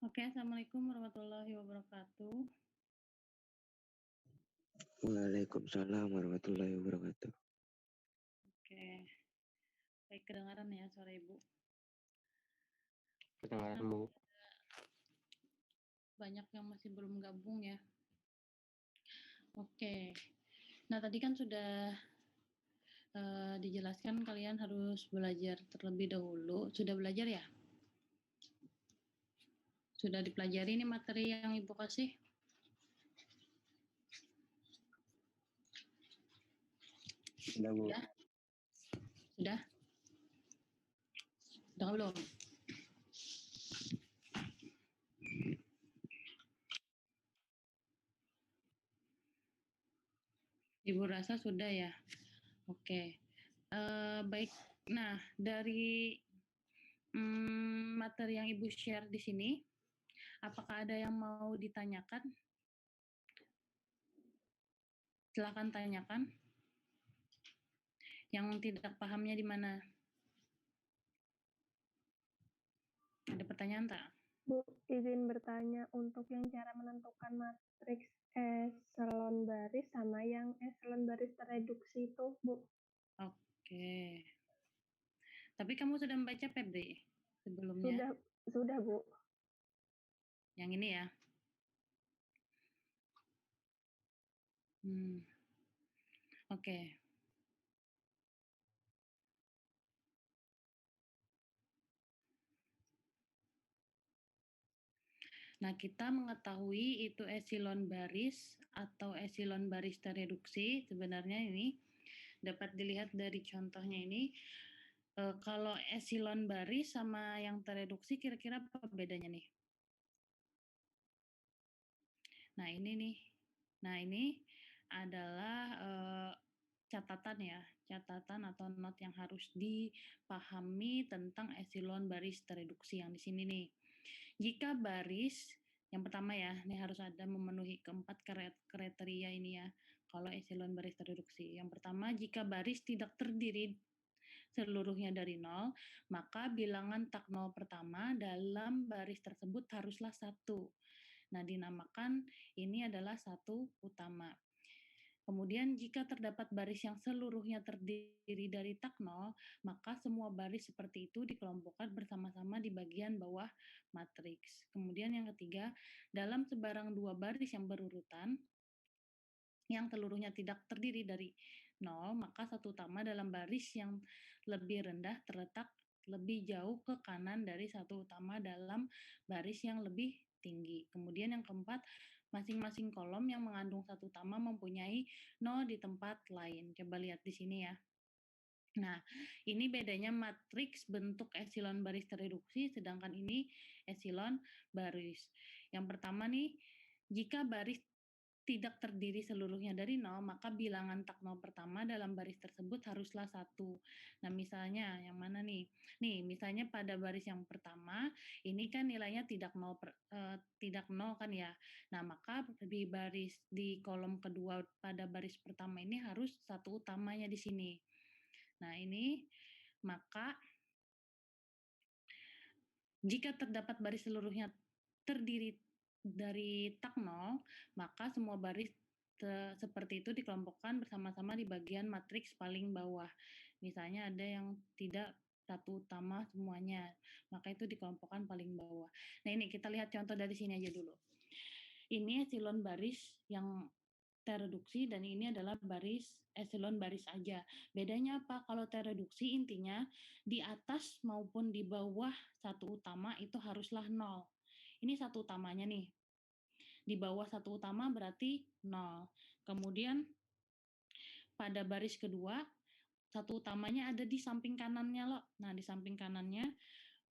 Oke, assalamualaikum warahmatullahi wabarakatuh. Waalaikumsalam warahmatullahi wabarakatuh. Oke, baik kedengaran ya suara Ibu. Kedengaran, Bu. Banyak yang masih belum gabung ya. Oke, nah tadi kan sudah dijelaskan kalian harus belajar terlebih dahulu. Sudah belajar ya? Sudah dipelajari nih materi yang Ibu kasih? Sudah, Bu. Sudah? Sudah? Sudah belum? Ibu rasa sudah ya? Oke, baik. Nah, dari materi yang Ibu share di sini, apakah ada yang mau ditanyakan? Silakan tanyakan. Yang tidak pahamnya di mana? Ada pertanyaan tak? Bu, izin bertanya untuk yang cara menentukan matriks eselon baris sama yang eselon baris tereduksi itu, Bu. Oke. Tapi kamu sudah membaca Febri sebelumnya? Sudah, Bu. Yang ini ya? Oke. Nah, kita mengetahui itu eselon baris atau eselon baris tereduksi. Sebenarnya ini dapat dilihat dari contohnya ini. Kalau eselon baris sama yang tereduksi kira-kira apa bedanya nih? Nah, ini nih. Nah, ini adalah catatan ya, catatan atau not yang harus dipahami tentang eselon baris tereduksi yang di sini nih. Jika baris yang pertama ya, ini harus ada memenuhi keempat kriteria ini ya. Kalau eselon baris tereduksi. Yang pertama, jika baris tidak terdiri seluruhnya dari nol, maka bilangan tak nol pertama dalam baris tersebut haruslah 1. Nah, dinamakan ini adalah 1 utama. Kemudian jika terdapat baris yang seluruhnya terdiri dari tak nol, maka semua baris seperti itu dikelompokkan bersama-sama di bagian bawah matriks. Kemudian yang ketiga, dalam sebarang dua baris yang berurutan, yang seluruhnya tidak terdiri dari nol, maka satu utama dalam baris yang lebih rendah terletak lebih jauh ke kanan dari satu utama dalam baris yang lebih tinggi. Kemudian yang keempat, masing-masing kolom yang mengandung satu utama mempunyai nol di tempat lain. Coba lihat di sini ya. Nah, ini bedanya matriks bentuk eselon baris tereduksi, sedangkan ini eselon baris. Yang pertama nih, jika baris tidak terdiri seluruhnya dari nol, maka bilangan tak nol pertama dalam baris tersebut haruslah 1. Nah, misalnya yang mana nih? Nih, misalnya pada baris yang pertama, ini kan nilainya tidak nol kan ya. Nah, maka di kolom kedua pada baris pertama ini harus satu utamanya di sini. Nah, ini maka jika terdapat baris seluruhnya terdiri dari tak nol, maka semua baris seperti itu dikelompokkan bersama-sama di bagian matriks paling bawah. Misalnya ada yang tidak satu utama semuanya, maka itu dikelompokkan paling bawah. Nah, ini kita lihat contoh dari sini aja dulu. Ini eselon baris yang tereduksi dan ini adalah baris eselon baris aja. Bedanya apa? Kalau tereduksi intinya di atas maupun di bawah satu utama itu haruslah nol. Ini satu utamanya nih. Di bawah satu utama berarti nol. Kemudian pada baris kedua satu utamanya ada di samping kanannya loh. Nah, di samping kanannya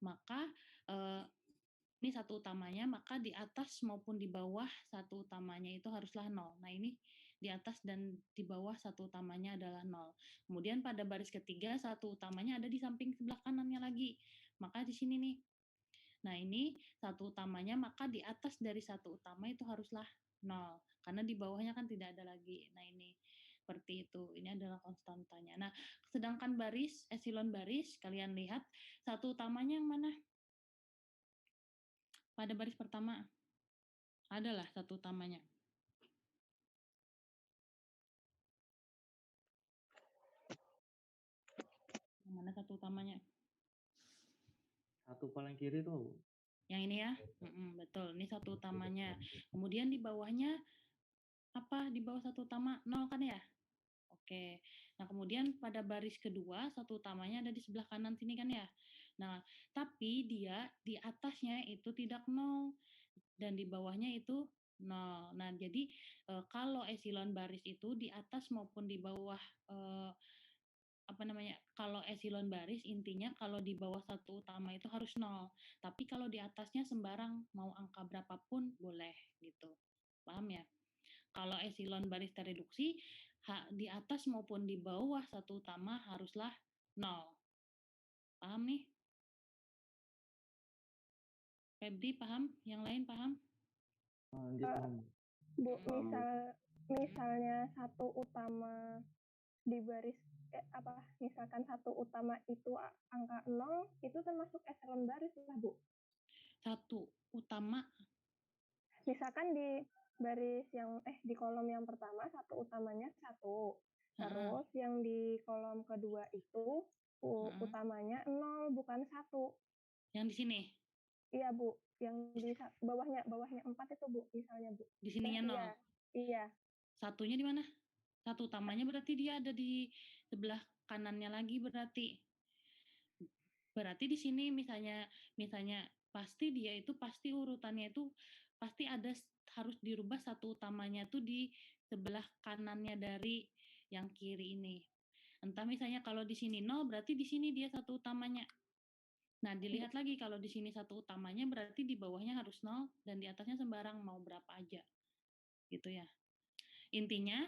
maka ini satu utamanya, maka di atas maupun di bawah satu utamanya itu haruslah nol. Nah, ini di atas dan di bawah satu utamanya adalah nol. Kemudian pada baris ketiga satu utamanya ada di samping sebelah kanannya lagi. Maka di sini nih. Nah, ini satu utamanya, maka di atas dari satu utama itu haruslah nol. Karena di bawahnya kan tidak ada lagi. Nah, ini seperti itu. Ini adalah konstantanya. Nah, sedangkan baris, eselon baris, kalian lihat satu utamanya yang mana? Pada baris pertama adalah satu utamanya. Yang mana satu utamanya? Satu paling kiri tuh. Yang ini ya? Betul, ini satu utamanya. Kemudian di bawahnya apa? Di bawah satu utama 0 kan ya? Oke. Nah, kemudian pada baris kedua satu utamanya ada di sebelah kanan sini kan ya? Nah, tapi dia di atasnya itu tidak 0 dan di bawahnya itu 0. Nah, jadi kalau esilon baris itu di atas maupun di bawah kalau esilon baris intinya kalau di bawah satu utama itu harus 0. Tapi kalau di atasnya sembarang mau angka berapapun boleh gitu. Paham ya? Kalau esilon baris tereduksi di atas maupun di bawah satu utama haruslah 0. Paham nih? Febri paham? Yang lain paham? Bu, misalnya satu utama di baris misalkan satu utama itu angka 0, itu termasuk eselon baris lah, Bu. Satu utama. Misalkan di baris yang di kolom yang pertama satu utamanya 1. Terus yang di kolom kedua itu utamanya 0 bukan 1. Yang di sini? Iya, Bu. Yang di bawahnya 4 itu, Bu, misalnya, Bu. Di sininya 0. Iya. Satunya di mana? Satu utamanya berarti dia ada di sebelah kanannya lagi berarti. Berarti di sini misalnya pasti dia itu pasti urutannya itu pasti ada harus dirubah satu utamanya tuh di sebelah kanannya dari yang kiri ini. Entah misalnya kalau di sini 0 berarti di sini dia satu utamanya. Nah, dilihat lagi kalau di sini satu utamanya berarti di bawahnya harus 0 dan di atasnya sembarang mau berapa aja. Gitu ya. Intinya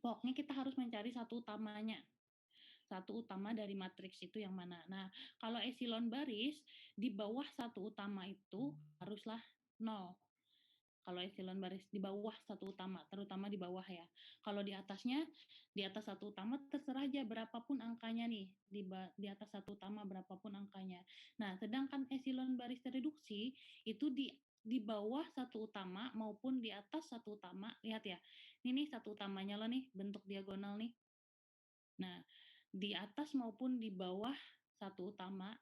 pokoknya kita harus mencari satu utamanya. Satu utama dari matriks itu yang mana. Nah, kalau esilon baris di bawah satu utama itu haruslah 0. Kalau esilon baris di bawah satu utama, terutama di bawah ya. Kalau di atasnya, di atas satu utama terserah aja berapapun angkanya nih. Di atas satu utama berapapun angkanya. Nah, sedangkan esilon baris tereduksi itu di bawah satu utama maupun di atas satu utama. Lihat ya, ini nih satu utamanya loh nih, bentuk diagonal nih. Nah, di atas maupun di bawah satu utama,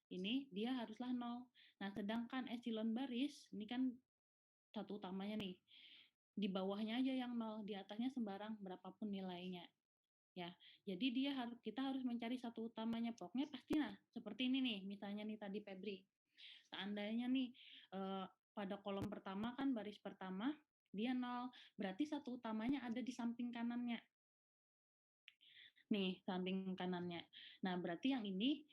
ini dia haruslah 0. Nah, sedangkan esilon baris, ini kan satu utamanya nih. Di bawahnya aja yang 0, di atasnya sembarang berapapun nilainya. Ya, jadi kita harus mencari satu utamanya. Pokoknya pasti seperti ini nih, misalnya nih tadi Febri. Seandainya nih pada kolom pertama kan baris pertama dia 0, berarti satu utamanya ada di samping kanannya. Nih, samping kanannya. Nah, berarti yang ini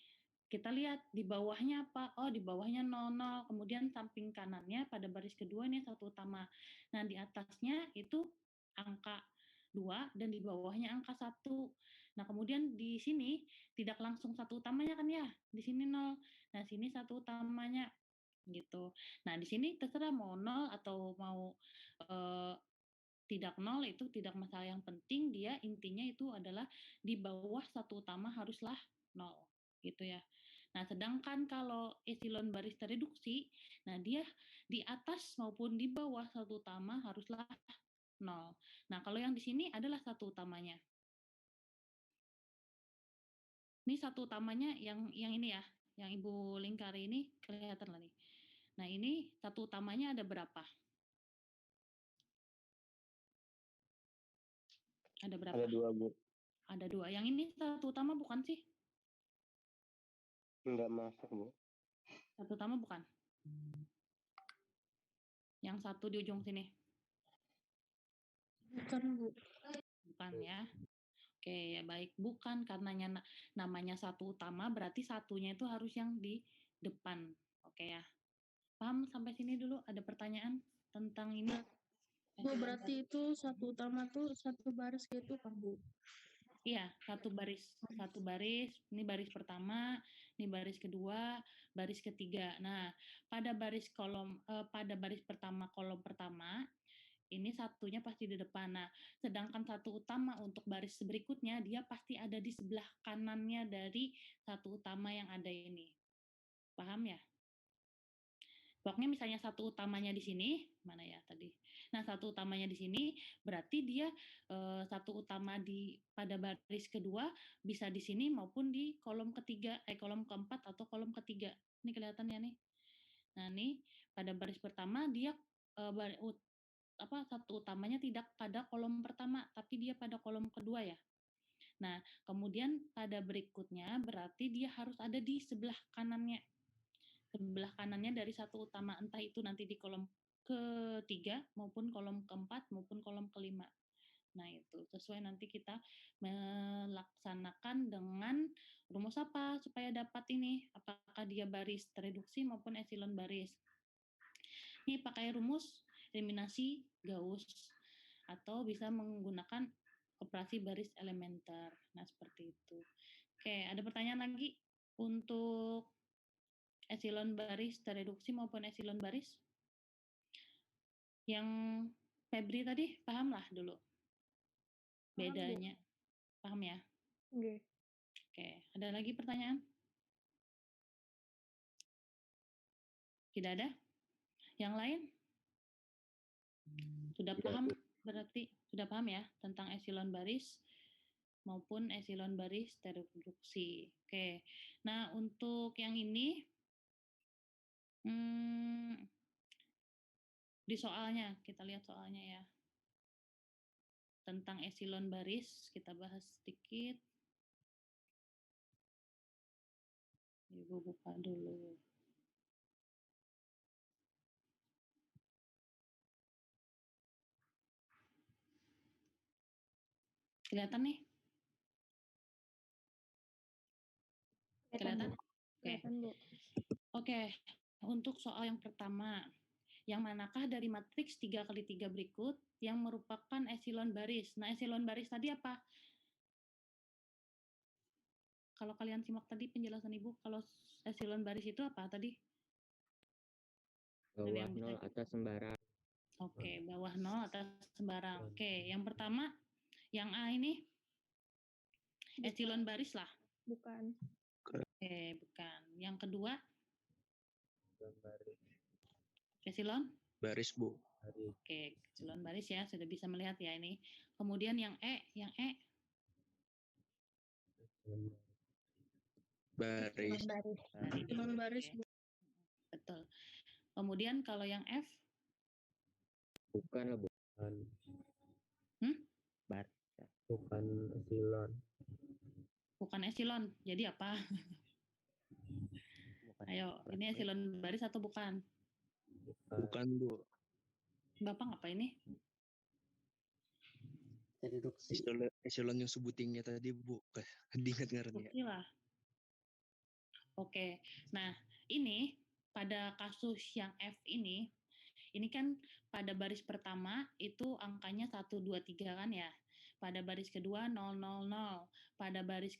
kita lihat di bawahnya apa? Oh, di bawahnya 00, kemudian samping kanannya pada baris kedua ini satu utama. Nah, di atasnya itu angka 2 dan di bawahnya angka 1. Nah, kemudian di sini tidak langsung satu utamanya kan ya? Di sini 0. Nah, sini satu utamanya gitu. Nah, di sini terserah mau 0 atau mau tidak 0 itu tidak masalah, yang penting dia intinya itu adalah di bawah satu utama haruslah 0 gitu ya. Nah, sedangkan kalau esilon baris tereduksi, nah dia di atas maupun di bawah satu utama haruslah 0. Nah, kalau yang di sini adalah satu utamanya. Ini satu utamanya yang ini ya, yang Ibu lingkari ini kelihatan lah nih. Nah, ini satu utamanya ada berapa? Ada berapa? Ada 2, Bu. Ada 2. Yang ini satu utama bukan sih? Enggak masuk, Bu. Satu utama bukan? Yang satu di ujung sini? Bukan, Bu. Bukan ya. Oke, ya baik. Bukan, karena namanya satu utama, berarti satunya itu harus yang di depan. Oke ya. Paham sampai sini dulu? Ada pertanyaan tentang ini? Bu, berarti itu satu utama tuh satu baris gitu kan, Bu? Iya, satu baris. Satu baris, ini baris pertama, ini baris kedua, baris ketiga. Nah, pada baris pertama, kolom pertama, ini satunya pasti di depan. Nah, sedangkan satu utama untuk baris berikutnya, dia pasti ada di sebelah kanannya dari satu utama yang ada ini. Paham ya? Pokoknya misalnya satu utamanya di sini, mana ya tadi? Nah, satu utamanya di sini berarti dia satu utama pada baris kedua bisa di sini maupun di kolom ketiga, kolom keempat atau kolom ketiga. Ini kelihatan ya nih. Nah, nih pada baris pertama dia satu utamanya tidak pada kolom pertama, tapi dia pada kolom kedua ya. Nah, kemudian pada berikutnya berarti dia harus ada di sebelah kanannya dari satu utama, entah itu nanti di kolom ketiga maupun kolom keempat maupun kolom kelima. Nah, itu sesuai nanti kita melaksanakan dengan rumus apa supaya dapat ini, apakah dia baris tereduksi maupun epsilon baris. Ini pakai rumus eliminasi Gauss atau bisa menggunakan operasi baris elementer. Nah, seperti itu. Oke, ada pertanyaan lagi untuk epsilon baris tereduksi maupun epsilon baris? Yang Febri tadi paham lah dulu bedanya. Paham ya? Oke. Oke, ada lagi pertanyaan? Tidak ada? Yang lain? Sudah paham? Berarti sudah paham ya tentang epsilon baris maupun epsilon baris tereduksi. Oke, nah untuk yang ini di soalnya, kita lihat soalnya ya. Tentang epsilon baris, kita bahas sedikit. Ibu buka dulu. Kelihatan nih? Kelihatan? Kelihatan, Bu. Oke, untuk soal yang pertama, yang manakah dari matriks 3x3 berikut yang merupakan epsilon baris? Nah, epsilon baris tadi apa? Kalau kalian simak tadi penjelasan Ibu, kalau epsilon baris itu apa tadi? Bawah 0 atas sembarang. Oke, bawah 0 atas sembarang. Oke, yang pertama, yang A ini epsilon baris lah. Bukan. Oke, bukan. Yang kedua, epsilon Baris, Bu. Oke, epsilon baris ya, sudah bisa melihat ya ini. Kemudian yang E. Baris. Epsilon baris, Bu. Betul. Kemudian kalau yang F? Bukan lah, bukan. Baris. Bukan epsilon. Bukan epsilon. Jadi apa? Ayo, ini epsilon baris atau bukan? Bukan, Bu. Bapak apa ini? Epsilon yang sebutingnya tadi, Bu. Diingat ngarannya. Oke lah. Oke. Nah, ini pada kasus yang F ini kan pada baris pertama itu angkanya 1, 2, 3 kan ya. Pada baris kedua 0, 0, 0. Pada baris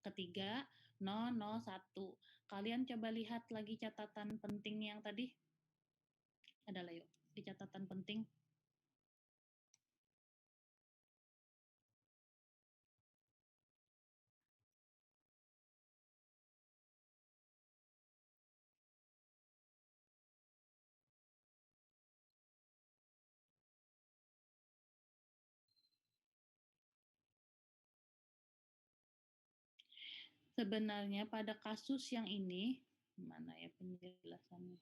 ketiga 0, 0, 1. Kalian coba lihat lagi catatan penting yang tadi. Adalah yuk, di catatan penting. Sebenarnya pada kasus yang ini, mana ya penjelasannya?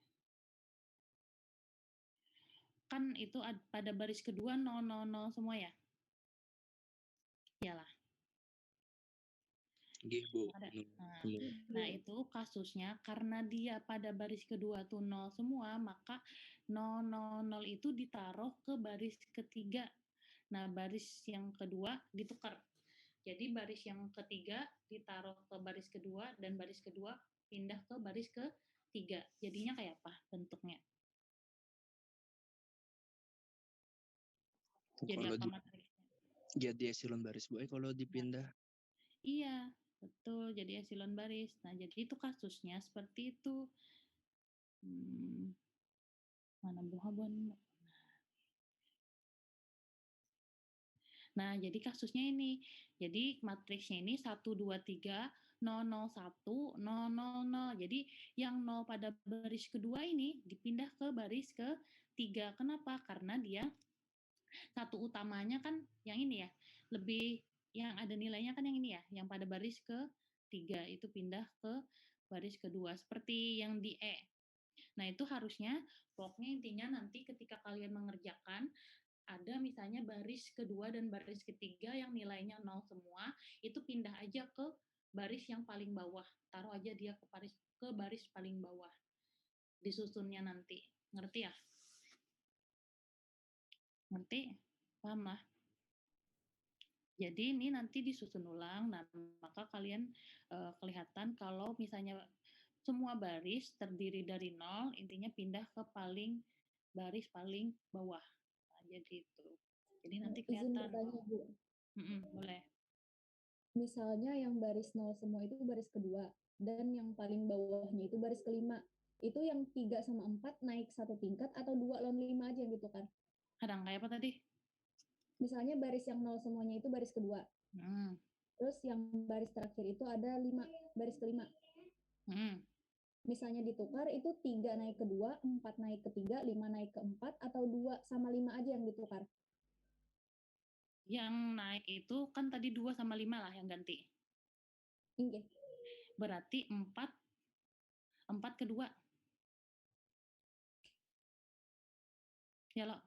Kan itu pada baris kedua 0, 0, 0 semua ya? Iyalah. Bu. Nah, itu kasusnya karena dia pada baris kedua tuh 0 semua, maka 0, 0, 0 itu ditaruh ke baris ketiga. Nah, baris yang kedua ditukar. Jadi baris yang ketiga ditaruh ke baris kedua dan baris kedua pindah ke baris ketiga. Jadinya kayak apa bentuknya? Jadi Kalau apa matriksnya? Jadi epsilon baris, Bu. Kalau dipindah. Iya, betul. Jadi epsilon baris. Nah, jadi itu kasusnya seperti itu. Mana Bu Habon? Nah, jadi kasusnya ini. Jadi matriksnya ini 1, 2, 3, 001, 000. Jadi yang 0 pada baris kedua ini dipindah ke baris ketiga. Kenapa? Karena dia satu utamanya kan yang ini ya, lebih yang ada nilainya kan yang ini ya, yang pada baris ketiga itu pindah ke baris kedua seperti yang di E. Nah, itu harusnya pokoknya intinya nanti ketika kalian mengerjakan ada misalnya baris kedua dan baris ketiga yang nilainya 0 semua, itu pindah aja ke baris yang paling bawah. Taruh aja dia ke baris paling bawah. Disusunnya nanti. Ngerti ya? Ngerti? Paham lah? Jadi ini nanti disusun ulang, nah maka kalian kelihatan kalau misalnya semua baris terdiri dari 0, intinya pindah ke baris paling bawah. Nah, jadi itu. Jadi nanti Izin kelihatan. bertanya, Bu. Boleh. Misalnya yang baris 0 semua itu baris kedua, dan yang paling bawahnya itu baris kelima. Itu yang 3 sama 4 naik satu tingkat atau 2 lawan 5 aja yang ditukar? Kadang kayak apa tadi? Misalnya baris yang 0 semuanya itu baris kedua. Terus yang baris terakhir itu ada 5, baris kelima. Misalnya ditukar itu 3 naik ke 2, 4 naik ke 3, 5 naik ke 4, atau 2 sama 5 aja yang ditukar? Yang naik itu kan tadi 2 sama 5 lah yang ganti. Oke. Berarti 4 ke 2. Ya lo.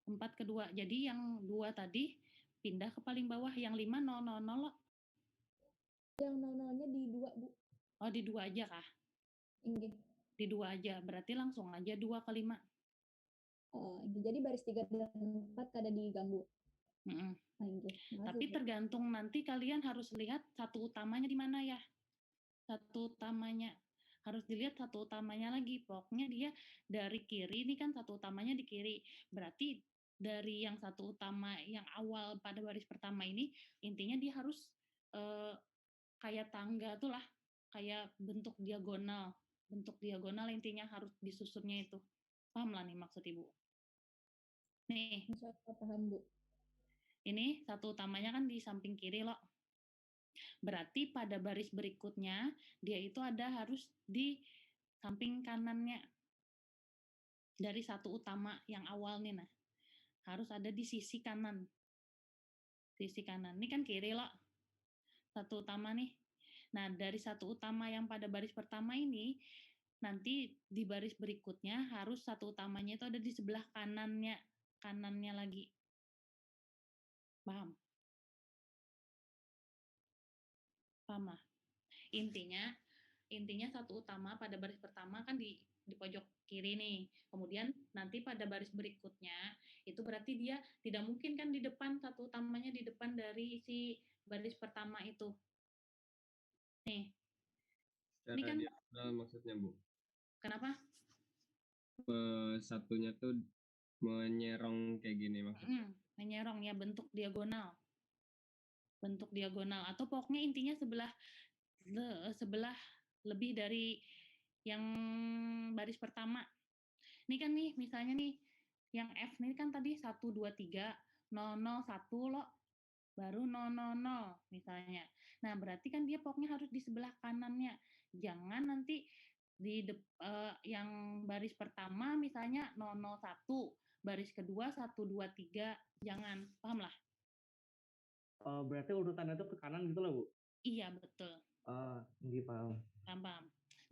4 ke 2. Jadi yang 2 tadi pindah ke paling bawah, yang 5 0 0 0 lo. Yang 0-0-nya di 2, Bu. Oh, di 2 aja kah? Oke. Di 2 aja. Berarti langsung aja 2 ke 5. Oh, jadi baris 3 dan 4 kada diganggu. Tapi tergantung nanti kalian harus lihat satu utamanya di mana ya. Satu utamanya. Harus dilihat satu utamanya lagi. Pokoknya dia dari kiri, ini kan satu utamanya di kiri. Berarti dari yang satu utama yang awal pada baris pertama ini, intinya dia harus kayak tangga tuh lah. Kayak bentuk diagonal. Bentuk diagonal intinya harus disusunnya itu. Paham lah nih maksud Ibu? Nih. Paham, Bu. Ini satu utamanya kan di samping kiri loh. Berarti pada baris berikutnya dia itu harus di samping kanannya. Dari satu utama yang awal nih nah. Harus ada di sisi kanan. Sisi kanan. Ini kan kiri loh. Satu utama nih. Nah, dari satu utama yang pada baris pertama ini nanti di baris berikutnya harus satu utamanya itu ada di sebelah kanannya lagi. Paham? Paham lah. Intinya satu utama pada baris pertama kan di pojok kiri nih. Kemudian nanti pada baris berikutnya itu berarti dia tidak mungkin kan di depan, satu utamanya di depan dari si baris pertama itu. Nih. Secara ini kan diagonal maksudnya, Bu. Kenapa? Satunya tuh menyerong kayak gini maksudnya. Menyerong ya, bentuk diagonal. Bentuk diagonal atau pokoknya intinya sebelah lebih dari yang baris pertama. Ini kan nih misalnya nih yang F ini kan tadi 1 2 3 0 0 1 loh. Baru 0 0 0 misalnya. Nah, berarti kan dia pokoknya harus di sebelah kanannya. Jangan nanti yang baris pertama misalnya 001, baris kedua 1 2 3, jangan. Paham lah? Berarti urutannya itu ke kanan gitu loh, Bu? Iya, betul. Iya, paham. Paham.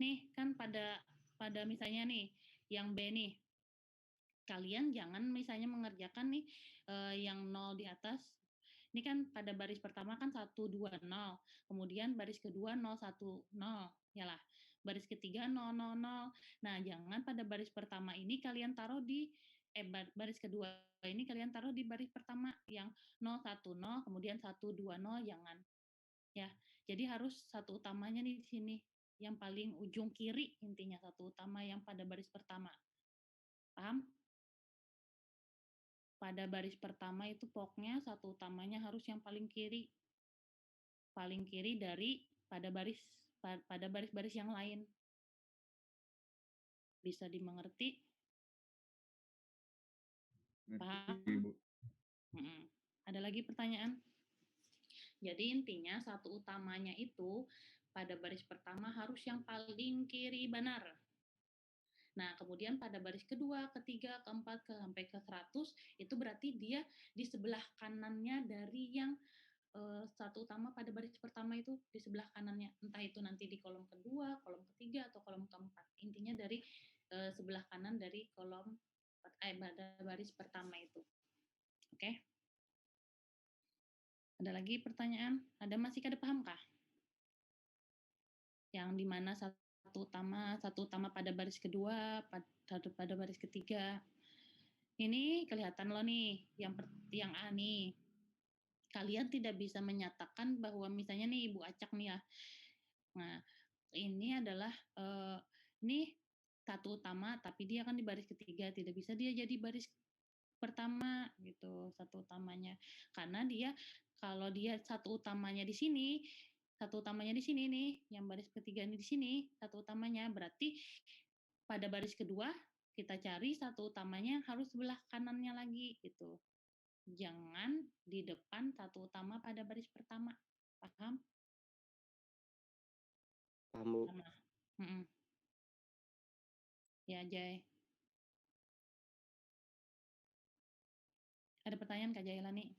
Nih, kan pada misalnya nih, yang B nih. Kalian jangan misalnya mengerjakan nih yang 0 di atas. Ini kan pada baris pertama kan 1 2 0. Kemudian baris kedua 0 1 0. Yalah. Baris ketiga 0 0 0. Nah, jangan pada baris pertama ini kalian taruh di baris kedua ini kalian taruh di baris pertama yang 0 1 0, kemudian 1 2 0, jangan. Ya. Jadi harus satu utamanya nih di sini, yang paling ujung kiri intinya satu utama yang pada baris pertama. Paham? Pada baris pertama itu pokoknya satu utamanya harus yang paling kiri. Paling kiri dari pada baris-baris yang lain. Bisa dimengerti? Paham? Ada lagi pertanyaan? Jadi intinya satu utamanya itu pada baris pertama harus yang paling kiri benar. Nah, kemudian pada baris kedua, ketiga, keempat, sampai ke 100, itu berarti dia di sebelah kanannya dari yang satu utama pada baris pertama itu di sebelah kanannya. Entah itu nanti di kolom kedua, kolom ketiga, atau kolom keempat. Intinya dari sebelah kanan dari kolom pada baris pertama itu. Oke? Ada lagi pertanyaan? Masih kada paham kah? Yang dimana satu utama pada baris kedua, pada baris ketiga. Ini kelihatan loh nih, yang A nih. Kalian tidak bisa menyatakan bahwa misalnya nih Ibu Acak nih ya. Nah, ini adalah ini satu utama tapi dia kan di baris ketiga, tidak bisa dia jadi baris pertama gitu, satu utamanya. Karena dia kalau dia satu utamanya di sini nih, yang baris ketiga ini di sini, satu utamanya berarti pada baris kedua kita cari satu utamanya harus sebelah kanannya lagi gitu. Jangan di depan satu utama pada baris pertama. Paham? Paham, Bu. Ya, Jay. Ada pertanyaan Kak Jailani?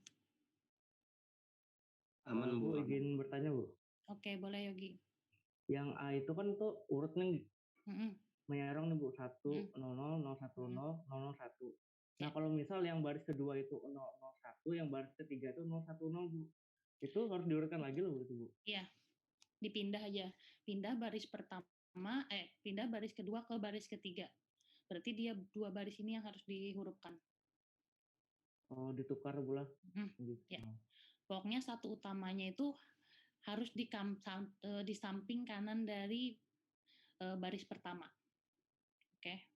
Aman, Bu. Bu, izin bertanya, Bu. Oke, boleh Yogi. Yang A itu kan tuh urutnya menyerong nih, Bu. 1, Mm. 00, 010, 001. Nah, kalau misal yang baris kedua itu 001, yang baris ketiga itu 010, Bu. Itu harus diurutkan lagi loh, Bu. Iya, dipindah aja. Pindah baris pertama, pindah baris kedua ke baris ketiga. Berarti dia dua baris ini yang harus dihurufkan. Oh, ditukar pula. Gitu. Ya. Pokoknya satu utamanya itu harus di samping kanan dari baris pertama. Oke.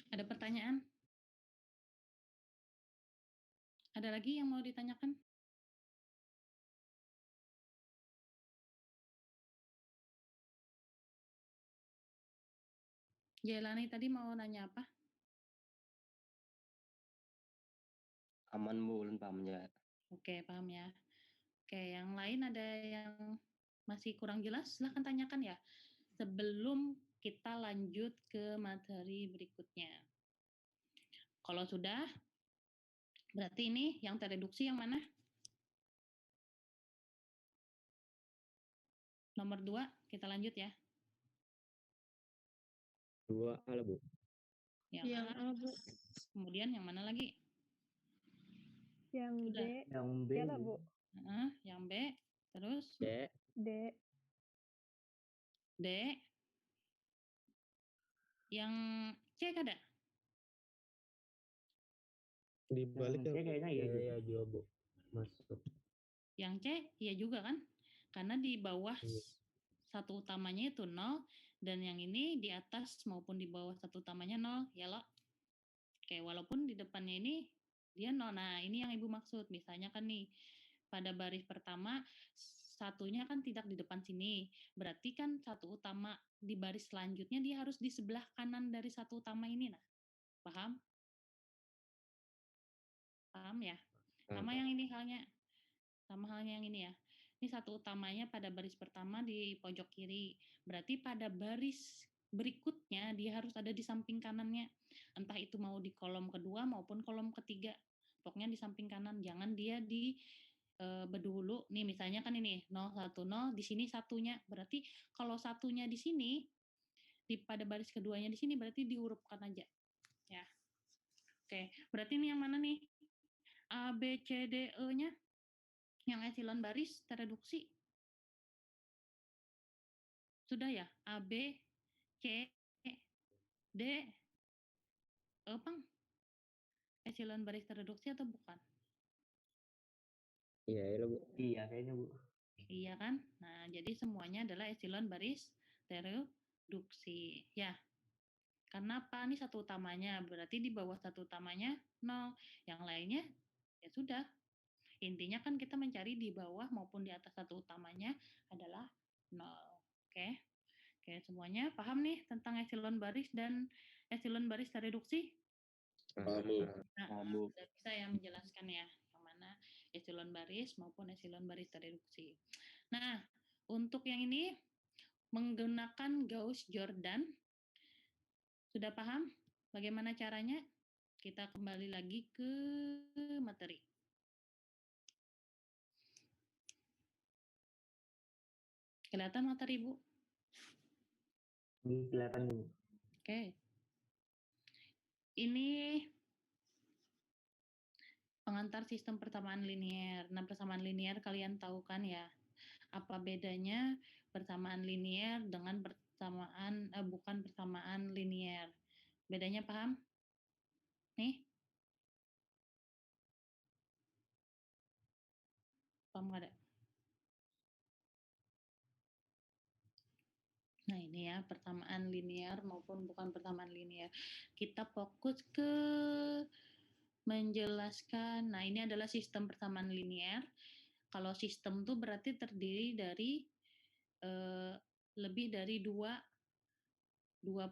Ada pertanyaan? Ada lagi yang mau ditanyakan? Jailani tadi mau nanya apa? Aman, Bu, ulun paham ya. Oke, paham ya. Oke, yang lain ada yang masih kurang jelas? Silahkan tanyakan ya. Sebelum kita lanjut ke materi berikutnya. Kalau sudah, berarti ini yang tereduksi yang mana? Nomor 2, kita lanjut ya. 2 A, Bu. Yang A, Bu. Kemudian yang mana lagi? Yang B. Yang B. Ya lah, Bu. Yang B. Terus? D. D. Yang C kada? Dibalik C kayaknya iya juga, Bu. Masuk. Yang C iya juga kan? Karena di bawah satu utamanya itu 0 dan yang ini di atas maupun di bawah satu utamanya 0, ya loh. Oke, walaupun di depannya ini dia 0. Nah, ini yang Ibu maksud. Misalnya kan nih, pada baris pertama satunya kan tidak di depan sini. Berarti kan satu utama di baris selanjutnya dia harus di sebelah kanan dari satu utama ini. Nah, paham? Paham ya? Sama yang ini halnya. Sama halnya yang ini ya. Ini satu utamanya pada baris pertama di pojok kiri. Berarti pada baris berikutnya dia harus ada di samping kanannya. Entah itu mau di kolom kedua maupun kolom ketiga. Pokoknya di samping kanan. Jangan dia di berdahulu. Nih misalnya kan ini 010, di sini satunya. Berarti kalau satunya di sini, pada baris keduanya di sini berarti dihurufkan aja. Ya. Oke, berarti ini yang mana nih? A, B, C, D, E-nya? Yang echelon baris tereduksi. Sudah ya? A, B, C, D, E, Pang? Echelon baris tereduksi atau bukan? Iya, Bu. Iya, kayaknya, Bu. Iya kan? Nah, jadi semuanya adalah echelon baris tereduksi. Ya. Karena apa? Ini satu utamanya. Berarti di bawah satu utamanya 0. Yang lainnya, ya sudah. Intinya kan kita mencari di bawah maupun di atas satu utamanya adalah 0. Oke. Oke, semuanya paham nih tentang echelon baris dan echelon baris tereduksi? Nah, Bu. udah bisa ya menjelaskan ya, yang mana eselon baris maupun eselon baris tereduksi. Nah, untuk yang ini menggunakan Gauss-Jordan, sudah paham bagaimana caranya? Kita kembali lagi ke materi. Kelihatan materi, Bu? Kelihatan Bu. Oke. Ini pengantar sistem persamaan linier. Nah, persamaan linier kalian tahu kan ya? Apa bedanya persamaan linier dengan bukan persamaan linier? Bedanya paham? Nih? Paham nggak ada? Nah, ini ya, persamaan linear maupun bukan persamaan linear. Kita fokus ke menjelaskan, nah ini adalah sistem persamaan linear. Kalau sistem itu berarti terdiri dari lebih dari dua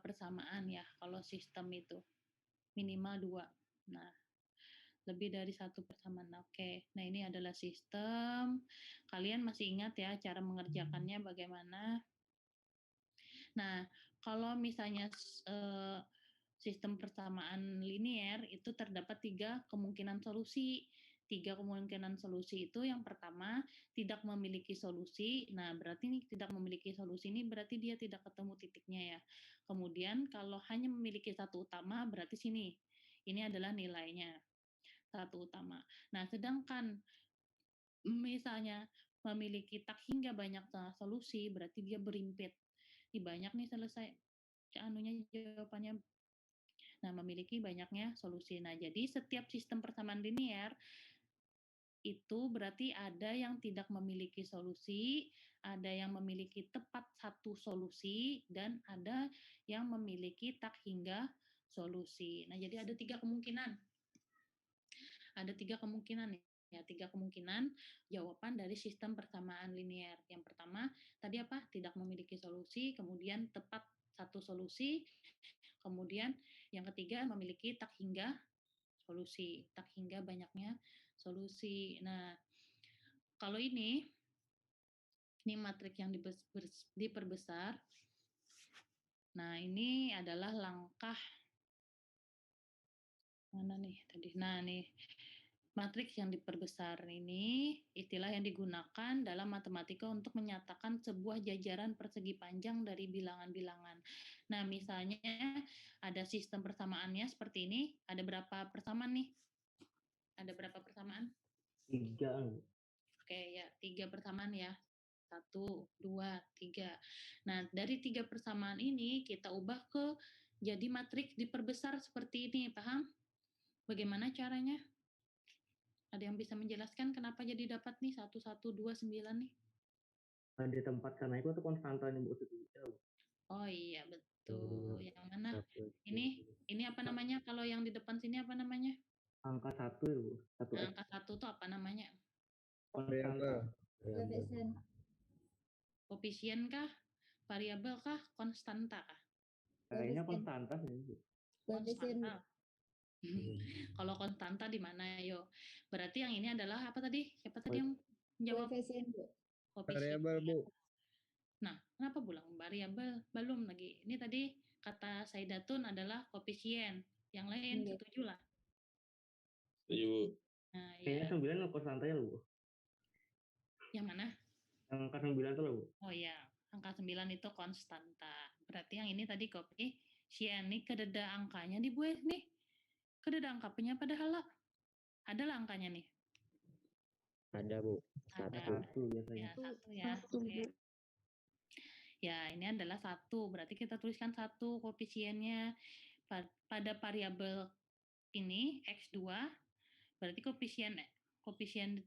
persamaan ya, kalau sistem itu. Minimal dua. Nah, lebih dari satu persamaan. Oke, nah ini adalah sistem. Kalian masih ingat ya cara mengerjakannya bagaimana? Nah, kalau misalnya sistem persamaan linier itu terdapat 3 kemungkinan solusi. 3 kemungkinan solusi itu yang pertama tidak memiliki solusi. Nah, berarti nih tidak memiliki solusi ini berarti dia tidak ketemu titiknya ya. Kemudian kalau hanya memiliki satu utama berarti sini. Ini adalah nilainya. Satu utama. Nah, sedangkan misalnya memiliki tak hingga banyak solusi berarti dia berimpit. Ini banyak nih selesai anunya jawabannya. Nah, memiliki banyaknya solusi. Nah, jadi setiap sistem persamaan linier itu berarti ada yang tidak memiliki solusi, ada yang memiliki tepat satu solusi, dan ada yang memiliki tak hingga solusi. Nah, jadi ada 3 kemungkinan. Ada 3 kemungkinan ya, 3 kemungkinan jawaban dari sistem persamaan linier. Yang pertama, tadi apa? Tidak memiliki solusi, kemudian tepat satu solusi, kemudian yang ketiga memiliki tak hingga solusi, tak hingga banyaknya solusi. Nah, kalau ini matrik yang diperbesar. Nah, ini adalah langkah mana nih tadi? Nah, nih matriks yang diperbesar ini istilah yang digunakan dalam matematika untuk menyatakan sebuah jajaran persegi panjang dari bilangan-bilangan. Nah, misalnya ada sistem persamaannya seperti ini, ada berapa persamaan nih? Ada berapa persamaan? 3. Oke ya, 3 persamaan ya. 1, 2, 3. Nah, dari 3 persamaan ini kita ubah ke jadi matriks diperbesar seperti ini, paham? Bagaimana caranya? Ada yang bisa menjelaskan kenapa jadi dapat nih 1129 nih? Nah, di tempat karena itu konstantanya Bu. Oh iya, betul. Yang mana? Ini apa namanya? Kalau yang di depan sini apa namanya? Angka 1 ya Bu. 1 Nah, angka 1 itu apa namanya? konstanta. Koefisien. Koefisien kah? Variabel kah? Konstanta kah? Kayaknya konstanta sih Bu. Koefisien. Konstanta. Kalau konstanta di mana, yo? Berarti yang ini adalah apa tadi? Siapa tadi yang jawab? Koefisien, Bu. Koefisien. Variabel, Bu. Nah, kenapa bilang variabel? Belum lagi. Ini tadi kata Saidatun adalah koefisien. Yang lain Iya. setuju lah. Setuju, Bu. Nah, Kayaknya iya. 9 konstantanya loh Bu. Yang mana? Yang angka 9 tuh loh Bu. Oh iya, angka 9 itu konstanta. Berarti yang ini tadi koefisien. Nih kededa angkanya di Bu nih. Kededa angkanya padahal lah. Adalah angkanya nih. Ada, Bu. Ada. Satu biasanya. Ya, 1 ya. Satu, Oke. Bu. Ya, ini adalah 1. Berarti kita tuliskan 1 koefisiennya. Pada variabel ini X2, berarti koefisien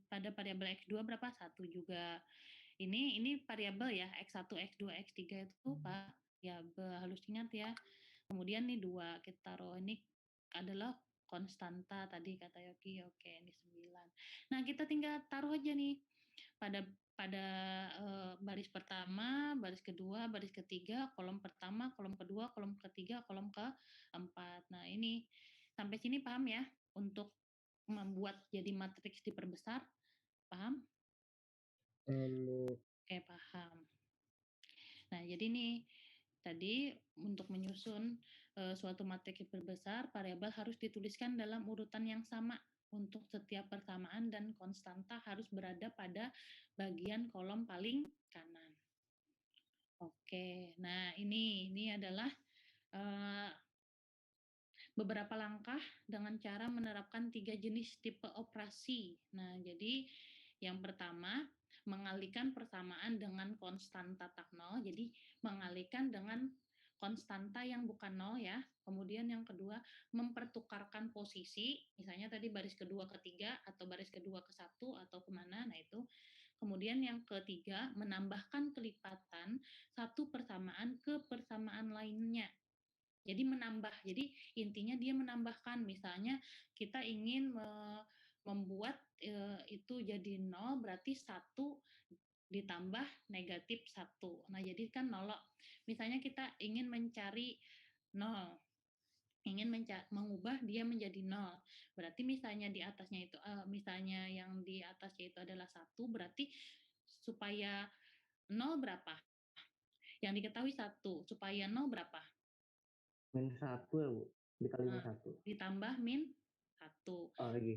pada variabel X2 berapa? 1 juga. Ini variabel ya, X1, X2, X3 itu variabel, harus ingat ya. Kemudian nih 2, kita taruh ini adalah konstanta tadi kata Yogi. Oke, ini 9. Nah, kita tinggal taruh aja nih pada baris pertama, baris kedua, baris ketiga, kolom pertama, kolom kedua, kolom ketiga, kolom keempat. Nah, ini Sampai sini paham ya? Untuk membuat jadi matriks diperbesar, paham? Bu. Oke, paham. Nah, jadi nih, tadi untuk menyusun suatu matriks diperbesar, variabel harus dituliskan dalam urutan yang sama. Untuk setiap persamaan dan konstanta harus berada pada bagian kolom paling kanan. Oke, nah ini adalah beberapa langkah dengan cara menerapkan 3 jenis tipe operasi. Nah, jadi yang pertama, mengalihkan persamaan dengan konstanta tak nol. Jadi, mengalihkan dengan konstanta yang bukan nol ya. Kemudian yang kedua, mempertukarkan posisi, misalnya tadi baris kedua ke tiga, atau baris kedua ke satu, atau kemana, nah itu. Kemudian yang ketiga, menambahkan kelipatan satu persamaan ke persamaan lainnya. Jadi menambah, jadi intinya dia menambahkan, misalnya kita ingin membuat itu jadi 0, berarti 1 ditambah negatif 1. Nah, jadi kan nolok. Misalnya kita ingin mencari 0, ingin mengubah dia menjadi 0. Berarti misalnya di atasnya itu, misalnya yang di atasnya itu adalah 1, berarti supaya 0 berapa? Yang diketahui 1, supaya 0 berapa? -1 ya, Bu? Dikali Nah, 1. ditambah min 1. Oh, lagi.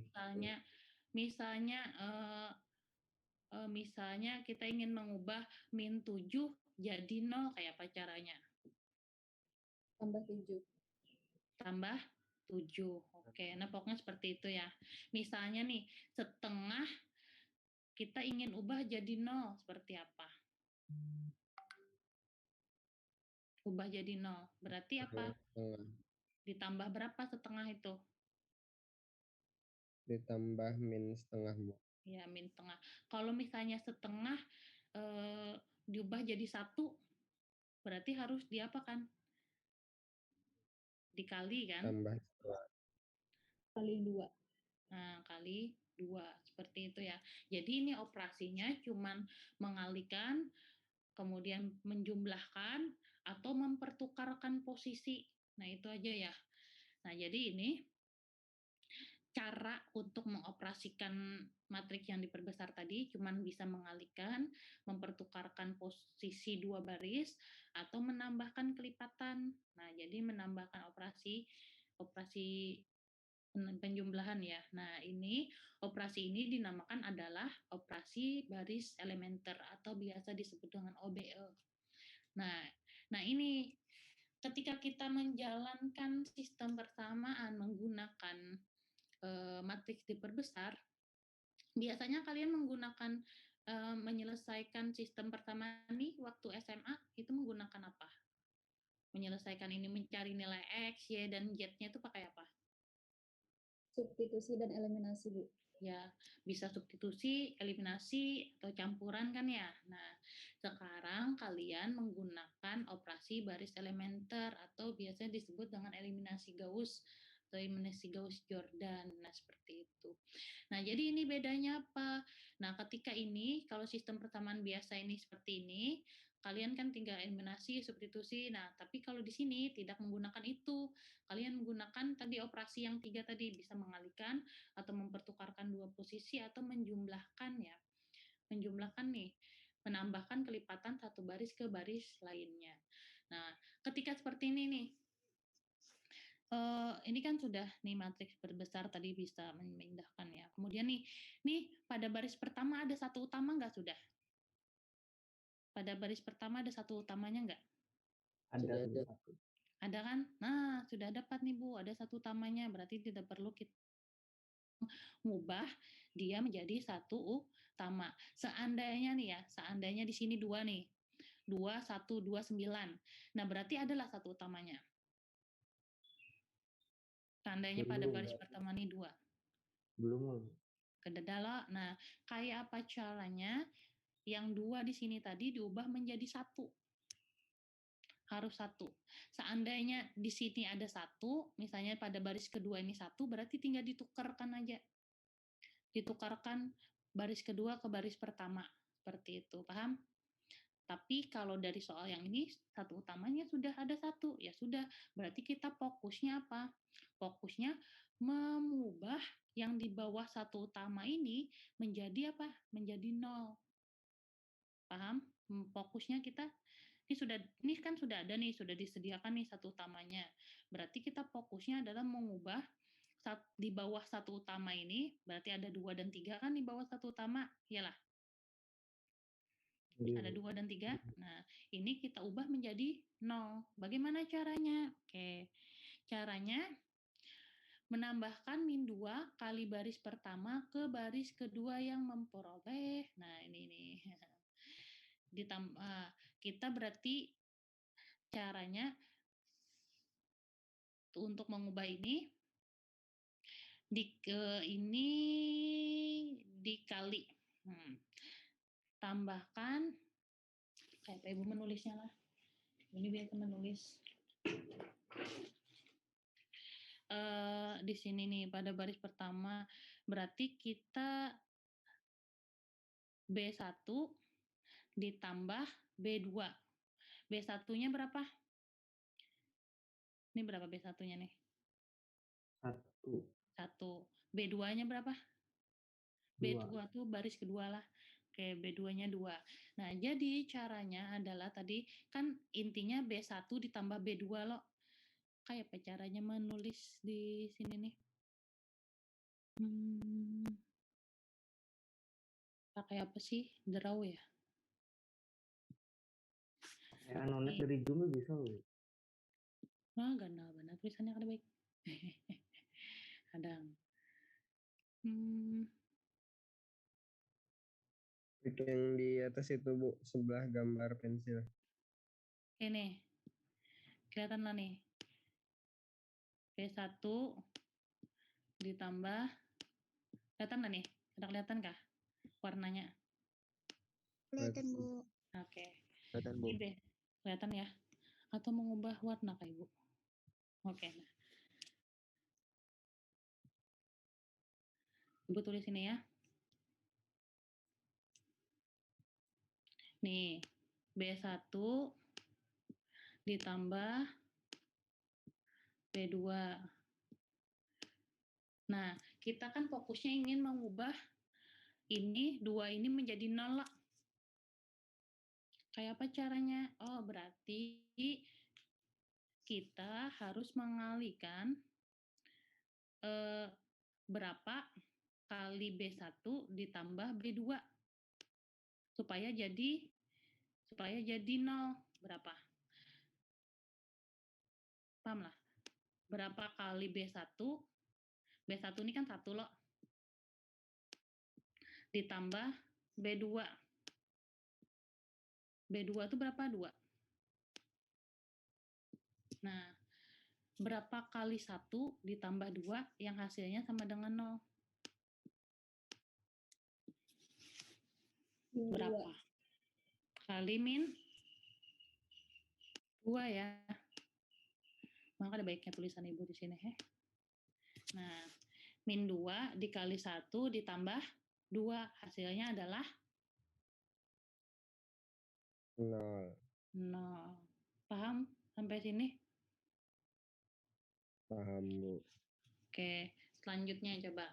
Misalnya kita ingin mengubah min 7 jadi 0, kayak apa caranya? Tambah 7. Tambah 7. Oke, nah pokoknya seperti itu ya. Misalnya nih, setengah kita ingin ubah jadi 0, seperti apa? Ubah jadi 0. Berarti apa? Ditambah berapa setengah itu? Ditambah min setengah, Bu. Ya, min setengah. Kalau misalnya setengah diubah jadi 1, berarti harus diapakan? Dikali kan? Tambah setengah. Kali 2. Nah, kali 2. Seperti itu ya. Jadi ini operasinya cuman mengalihkan, kemudian menjumlahkan, atau mempertukarkan posisi. Nah, itu aja ya. Nah, jadi ini cara untuk mengoperasikan matriks yang diperbesar tadi cuman bisa mengalihkan, mempertukarkan posisi 2 baris, atau menambahkan kelipatan. Nah, jadi menambahkan operasi penjumlahan ya. Nah, operasi ini dinamakan adalah operasi baris elementer atau biasa disebut dengan OBE. Nah ini ketika kita menjalankan sistem persamaan menggunakan matriks diperbesar, biasanya kalian menggunakan menyelesaikan sistem persamaan nih waktu SMA itu menggunakan apa? Menyelesaikan ini, mencari nilai X, Y, dan Z-nya itu pakai apa? Substitusi dan eliminasi, Bu. Ya, bisa substitusi, eliminasi, atau campuran kan ya. Nah, sekarang kalian menggunakan operasi baris elementer atau biasanya disebut dengan eliminasi Gauss atau eliminasi Gauss-Jordan. Nah, seperti itu. Nah, jadi ini bedanya apa? Nah, ketika ini, kalau sistem persamaan biasa ini seperti ini, kalian kan tinggal eliminasi, substitusi. Nah, tapi kalau di sini tidak menggunakan itu. Kalian menggunakan tadi operasi yang 3 tadi, bisa mengalihkan atau mempertukarkan 2 posisi atau menjumlahkan ya. Menjumlahkan nih, menambahkan kelipatan satu baris ke baris lainnya. Nah, ketika seperti ini nih, ini kan sudah nih matriks berbesar tadi bisa memindahkan ya. Kemudian nih pada baris pertama ada satu utama nggak sudah? Pada baris pertama ada satu utamanya nggak? Ada Ada. satu. Ada kan? Nah, sudah dapat nih Bu, ada satu utamanya. Berarti tidak perlu kita mengubah dia menjadi satu utama. Seandainya nih ya, seandainya di sini 2 nih. 2, 1, 2, 9. Nah, berarti adalah satu utamanya. Seandainya pada Belum. baris pertama nih 2. Belum. Kededala. Nah, kayak apa caranya yang 2 di sini tadi diubah menjadi 1? Harus 1. Seandainya di sini ada 1, misalnya pada baris kedua ini 1, berarti tinggal ditukarkan aja. Ditukarkan baris kedua ke baris pertama. Seperti itu, paham? Tapi kalau dari soal yang ini, satu utamanya sudah ada 1, ya sudah, berarti kita fokusnya apa? Fokusnya mengubah yang di bawah satu utama ini menjadi apa? Menjadi 0. Paham? Fokusnya kita ini kan sudah ada nih, sudah disediakan nih satu utamanya. Berarti kita fokusnya adalah mengubah di bawah satu utama ini, berarti ada 2 dan 3 kan di bawah satu utama, iyalah. Ada 2 dan 3. Nah, ini kita ubah menjadi 0. Bagaimana caranya? Oke. Caranya menambahkan min 2 kali baris pertama ke baris kedua yang memperoleh. Nah, ini nih. Kita berarti caranya untuk mengubah ini ini dikali. Tambahkan kayak Ibu menulisnya lah. Ini biasa menulis. Di sini nih pada baris pertama berarti kita B1 ditambah B2. B1-nya berapa? Ini berapa B1-nya nih? 1. B2-nya berapa? B2 tuh baris kedua lah. Oke, B2-nya 2. Nah, jadi caranya adalah tadi kan intinya B1 ditambah B2 loh. Kayak apa caranya menulis di sini nih? Pakai apa sih? Draw ya? Ya, nonet dari Zoom bisa loh. Nah, gana benar tulisannya kada baik. Kadang. Yang di atas itu Bu, sebelah gambar pensil. Ini. Kelihatan lah nih. B1 ditambah, kelihatan nggak nih? Ada kelihatan kah warnanya? Kelihatan Bu. Oke. Kelihatan, Bu. Ini kelihatan ya? Atau mengubah warna kah Ibu? Oke. Nah. Ibu tulis ini ya. Nih, B1 ditambah B2. Nah, kita kan fokusnya ingin mengubah ini, 2 ini menjadi 0 lah. Kayak apa caranya? Oh, berarti kita harus mengalihkan berapa kali B1 ditambah B2 supaya jadi 0. Berapa? Paham lah? Berapa kali B1? B1 ini kan 1 loh. Ditambah B2. B2 itu berapa? 2. Nah, berapa kali 1 ditambah 2 yang hasilnya sama dengan 0? Berapa? Kali min 2 ya. Maka ada baiknya tulisan Ibu di sini ya. Nah, min 2 dikali 1 ditambah 2 hasilnya adalah 0. Paham sampai sini? Paham Bu. Oke, selanjutnya coba.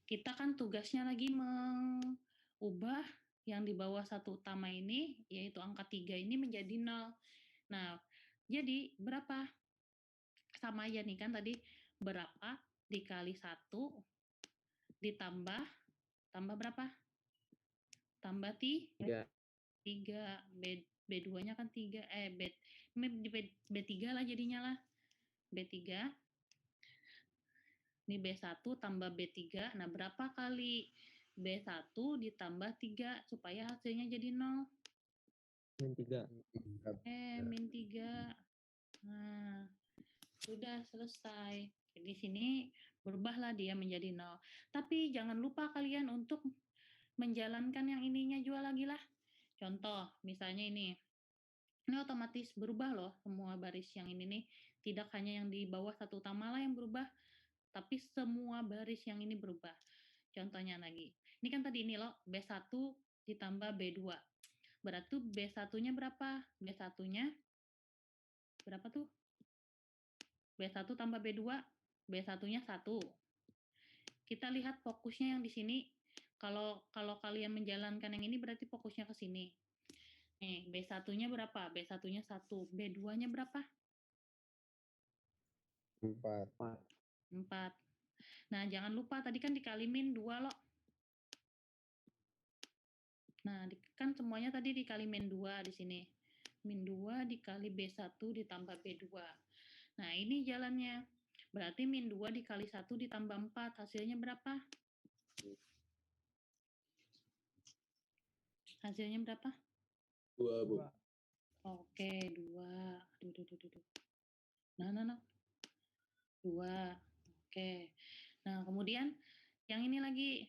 Kita kan tugasnya lagi mengubah yang di bawah satu utama ini, yaitu angka 3 ini menjadi 0. Nah, jadi berapa? Sama aja nih kan tadi, berapa dikali 1 ditambah berapa? Tambah 3. B2-nya kan 3. B3 lah jadinya lah. B3. Ini B1 tambah B3. Nah, berapa kali B1 ditambah 3 supaya hasilnya jadi 0? Min 3. Min 3. Nah, sudah selesai. Di sini berubahlah dia menjadi 0. Tapi jangan lupa kalian untuk menjalankan yang ininya juga lagi lah. Contoh, misalnya ini otomatis berubah loh semua baris yang ini nih. Tidak hanya yang di bawah satu utama lah yang berubah, tapi semua baris yang ini berubah. Contohnya lagi. Ini kan tadi ini loh, B1 ditambah B2. Berarti B1-nya berapa? B1-nya berapa tuh? B1 tambah B2, B1-nya 1. Kita lihat fokusnya yang di sini. Kalau kalian menjalankan yang ini berarti fokusnya ke sini. Nih, B1-nya berapa? B1-nya 1. B2-nya berapa? 4. 4. Nah, jangan lupa tadi kan dikali min 2 loh. Nah, kan semuanya tadi dikali min 2 di sini. Min 2 dikali B1 ditambah B2. Nah, ini jalannya. Berarti min 2 dikali 1 ditambah 4. Hasilnya berapa? Hasilnya berapa? 2, Bu. Oke, 2. Duh. Nah. 2. Oke. Nah, kemudian yang ini lagi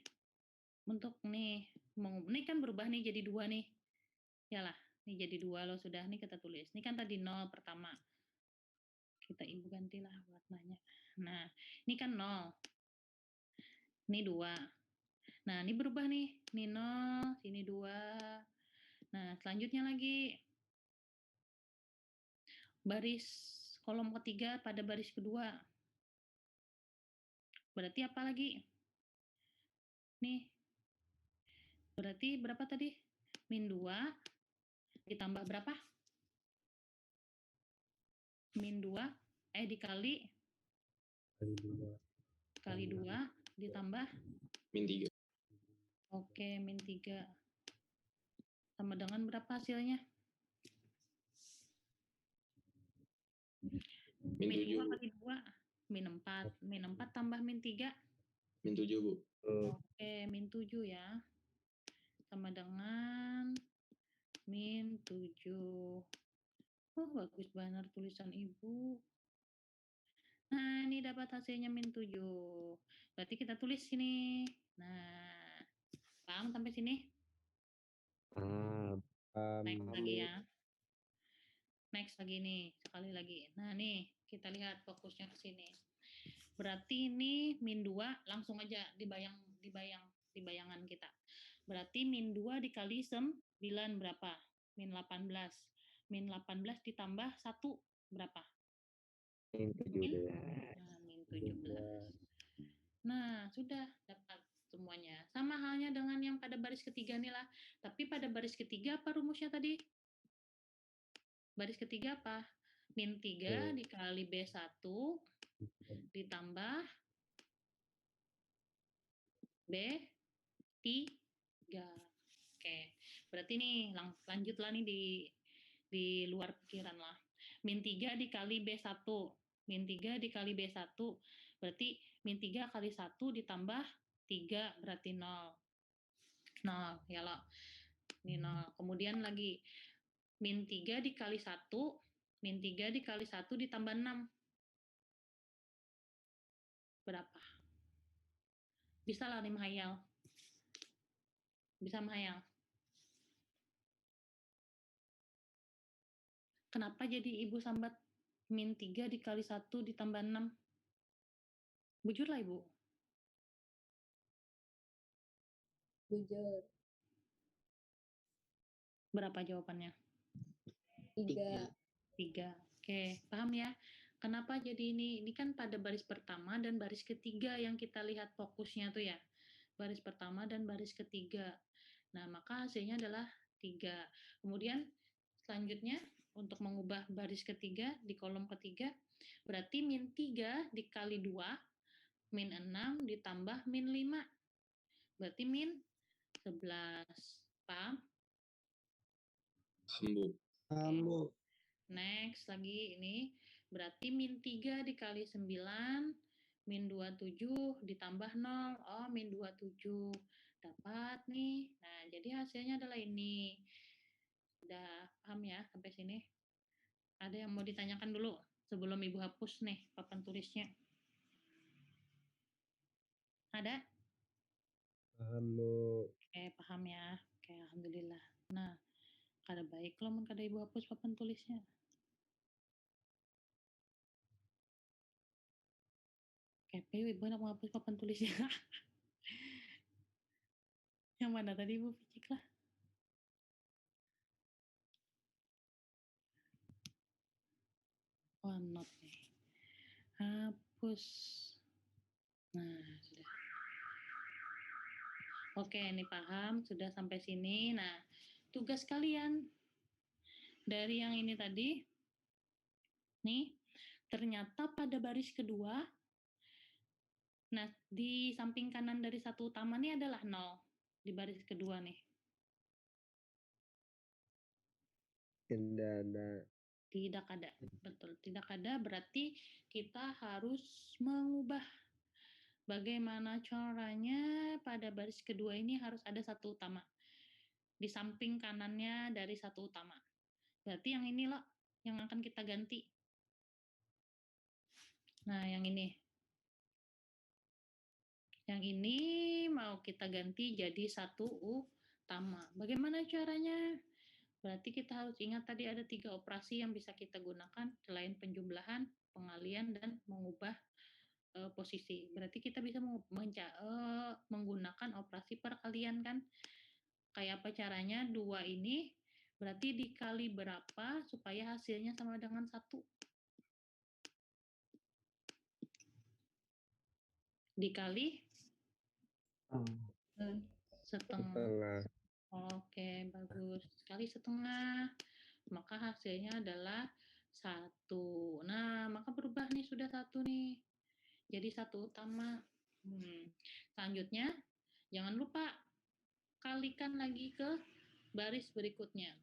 untuk nih, ini kan berubah nih jadi 2 nih. Yalah, ini jadi 2 loh sudah. Nih kita tulis. Ini kan tadi 0 pertama. Kita ibu gantilah warnanya. Nah, ini kan 0. Ini 2. Nah, ini berubah nih. Ini 0, sini 2. Nah, selanjutnya lagi. Baris kolom ketiga pada baris kedua. Berarti apa lagi? Nih. Berarti berapa tadi? Min 2 ditambah berapa? Min 2 dikali kali 2 ditambah Min 3. Oke, min 3 sama dengan berapa hasilnya? Min Min 2 7. kali 2 min 4. Min 4 tambah min 3 Min 7, Bu. oke, min 7 ya. Sama dengan min 7. Oh, bagus banget tulisan Ibu. Nah, ini dapat hasilnya min 7. Berarti kita tulis sini. Nah, paham sampai sini? Next lagi ya. Next lagi nih, sekali lagi. Nah, nih, kita lihat fokusnya ke sini. Berarti ini min 2 langsung aja dibayangan kita. Berarti min 2 dikali 9 berapa? Min 18. Min 18 ditambah 1 berapa? Min 17. Nah, min 17. Nah, sudah dapat semuanya. Sama halnya dengan yang pada baris ketiga nih lah. Tapi pada baris ketiga apa rumusnya tadi? Baris ketiga apa? Min 3 dikali B1 ditambah B3. Oke, berarti nih lanjutlah nih di luar pikiran lah. Min 3 dikali B1. Min 3 dikali B1 berarti min 3 kali 1 ditambah 3 berarti 0. 0 ya loh. Ini 0. Kemudian lagi min 3 dikali 1, min 3 dikali 1 ditambah 6. Berapa? Bisa lah nih menghayal. Bisa menghayal. Kenapa jadi Ibu sambat min 3 dikali 1 ditambah 6? Bujur lah Ibu. Bujur. Berapa jawabannya? 3. 3. Oke, paham ya? Kenapa jadi ini? Ini kan pada baris pertama dan baris ketiga yang kita lihat fokusnya tuh ya. Baris pertama dan baris ketiga. Nah, maka hasilnya adalah 3. Kemudian selanjutnya untuk mengubah baris ketiga di kolom ketiga, berarti min 3 dikali 2, min 6 ditambah min 5. Berarti min 11. Paham? Kamu. Next lagi ini berarti min 3 dikali 9 min 27 ditambah 0. Oh, min 27. Dapat nih. Nah, jadi hasilnya adalah ini. Udah paham ya sampai sini? Ada yang mau ditanyakan dulu sebelum Ibu hapus nih papan tulisnya? Ada? Kamu. Oke, paham ya. Oke, alhamdulillah. Nah, kada baik lo mun kada Ibu hapus papan tulisnya. Kepe Ibu nak mau hapus papan tulisnya. Yang mana tadi Ibu picik lah. OneNote nih. Hapus. Nah, sudah. Oke, ini paham, sudah sampai sini. Nah, tugas kalian dari yang ini tadi, nih, ternyata pada baris kedua, nah, di samping kanan dari satu utama nih adalah 0 di baris kedua nih. Tidak ada. Tidak ada, betul. Tidak ada berarti kita harus mengubah. Bagaimana caranya pada baris kedua ini harus ada satu utama. Di samping kanannya dari satu utama. Berarti yang ini loh, yang akan kita ganti. Nah, yang ini. Yang ini mau kita ganti jadi satu utama. Bagaimana caranya? Berarti kita harus ingat tadi ada 3 operasi yang bisa kita gunakan selain penjumlahan, pengalian, dan mengubah posisi. Berarti kita bisa menggunakan operasi perkalian kan? Kayak apa caranya? 2 ini berarti dikali berapa supaya hasilnya sama dengan 1? Dikali setengah. Oke, bagus. Kali setengah. Maka hasilnya adalah 1. Nah, maka berubah nih, sudah 1 nih. Jadi 1 utama. Selanjutnya, jangan lupa kalikan lagi ke baris berikutnya.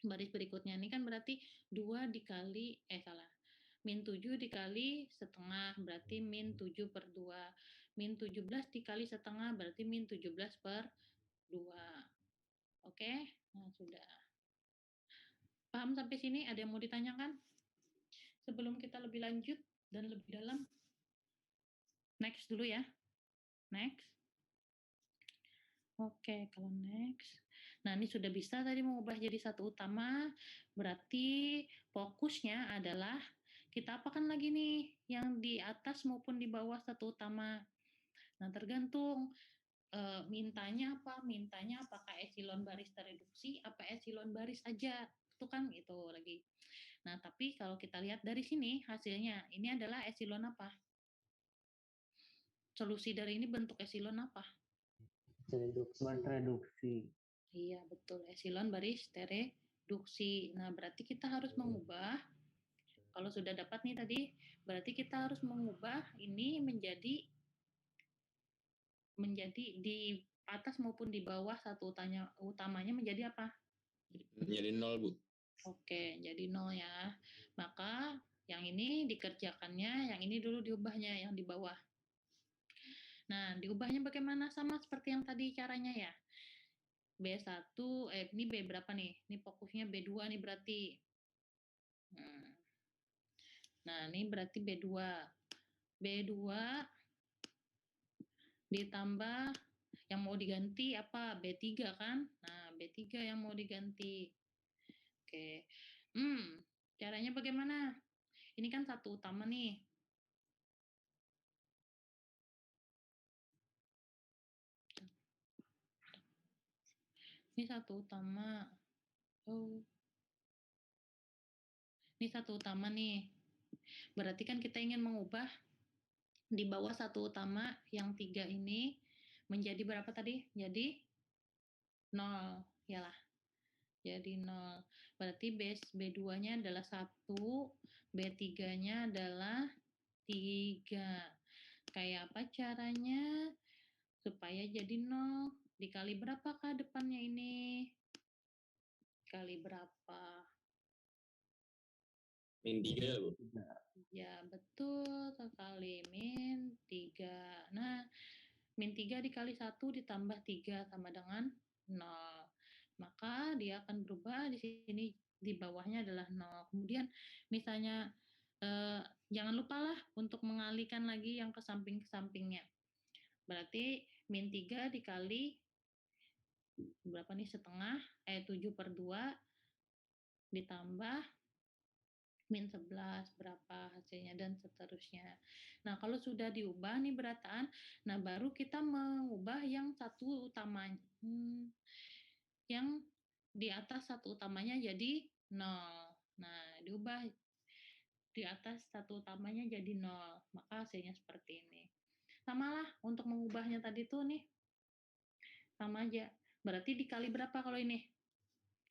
Baris berikutnya ini kan berarti 2 dikali, min 7 dikali setengah, berarti min 7 per 2. Min 17 dikali setengah, berarti min 17 per 2. Oke, nah sudah. Paham sampai sini? Ada yang mau ditanyakan? Sebelum kita lebih lanjut dan lebih dalam. Next dulu ya. Next. Oke, kalau next. Nah, ini sudah bisa tadi mengubah jadi satu utama. Berarti fokusnya adalah kita apakan lagi nih? Yang di atas maupun di bawah satu utama. Nah, tergantung mintanya apa? Mintanya apakah esilon baris tereduksi, apa esilon baris aja? Itu kan itu lagi. Nah, tapi kalau kita lihat dari sini hasilnya, ini adalah esilon apa? Solusi dari ini bentuk esilon apa? Reduksi. Iya, betul. Esilon baris tereduksi. Nah, berarti kita harus mengubah, kalau sudah dapat nih tadi, berarti kita harus mengubah ini menjadi di atas maupun di bawah satu utamanya menjadi apa? Jadi 0, Bu. Oke, jadi 0 ya. Maka yang ini dikerjakannya, yang ini dulu diubahnya, yang di bawah. Nah, diubahnya bagaimana? Sama seperti yang tadi caranya ya. B1, ini B berapa nih? Ini fokusnya B2 nih berarti. Nah, ini berarti B2. B2 ditambah yang mau diganti apa? B3 kan? Nah, B3 yang mau diganti. Oke. Caranya bagaimana? Ini kan satu utama nih. Ini satu utama. Ini satu utama nih. Berarti kan kita ingin mengubah di bawah satu utama yang 3 ini menjadi berapa tadi? Jadi 0. Yalah. Jadi 0. Berarti base B2-nya adalah 1, B3-nya adalah 3. Kayak apa caranya supaya jadi 0? Dikali berapakah depannya ini? Kali berapa? Min 3, Bu. Ya, betul. Kali min 3. Nah, min 3 dikali 1 ditambah 3 sama dengan 0. Maka dia akan berubah di sini, di bawahnya adalah 0. Kemudian misalnya jangan lupalah untuk mengalihkan lagi yang ke samping-sampingnya. Berarti min 3 dikali berapa nih setengah, 7 per 2 ditambah min 11 berapa hasilnya dan seterusnya. Nah, kalau sudah diubah nih berataan, nah baru kita mengubah yang satu utamanya, yang di atas satu utamanya jadi 0. Nah, diubah di atas satu utamanya jadi 0. Maka hasilnya seperti ini. Samalah untuk mengubahnya tadi tuh nih. Sama aja. Berarti dikali berapa kalau ini?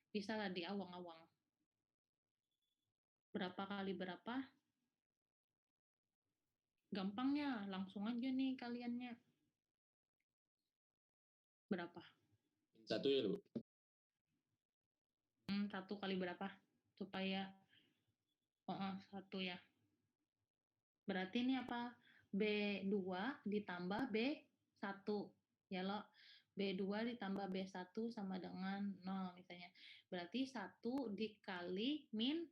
Bisa lah diawang-awang. Berapa kali berapa? Gampang ya, langsung aja nih kaliannya. Berapa? 1 ya, Bu? 1 kali berapa? Supaya 1 ya. Berarti ini apa? B2 ditambah B1. Ya lo, B2 ditambah B1 sama dengan 0 misalnya. Berarti 1 dikali min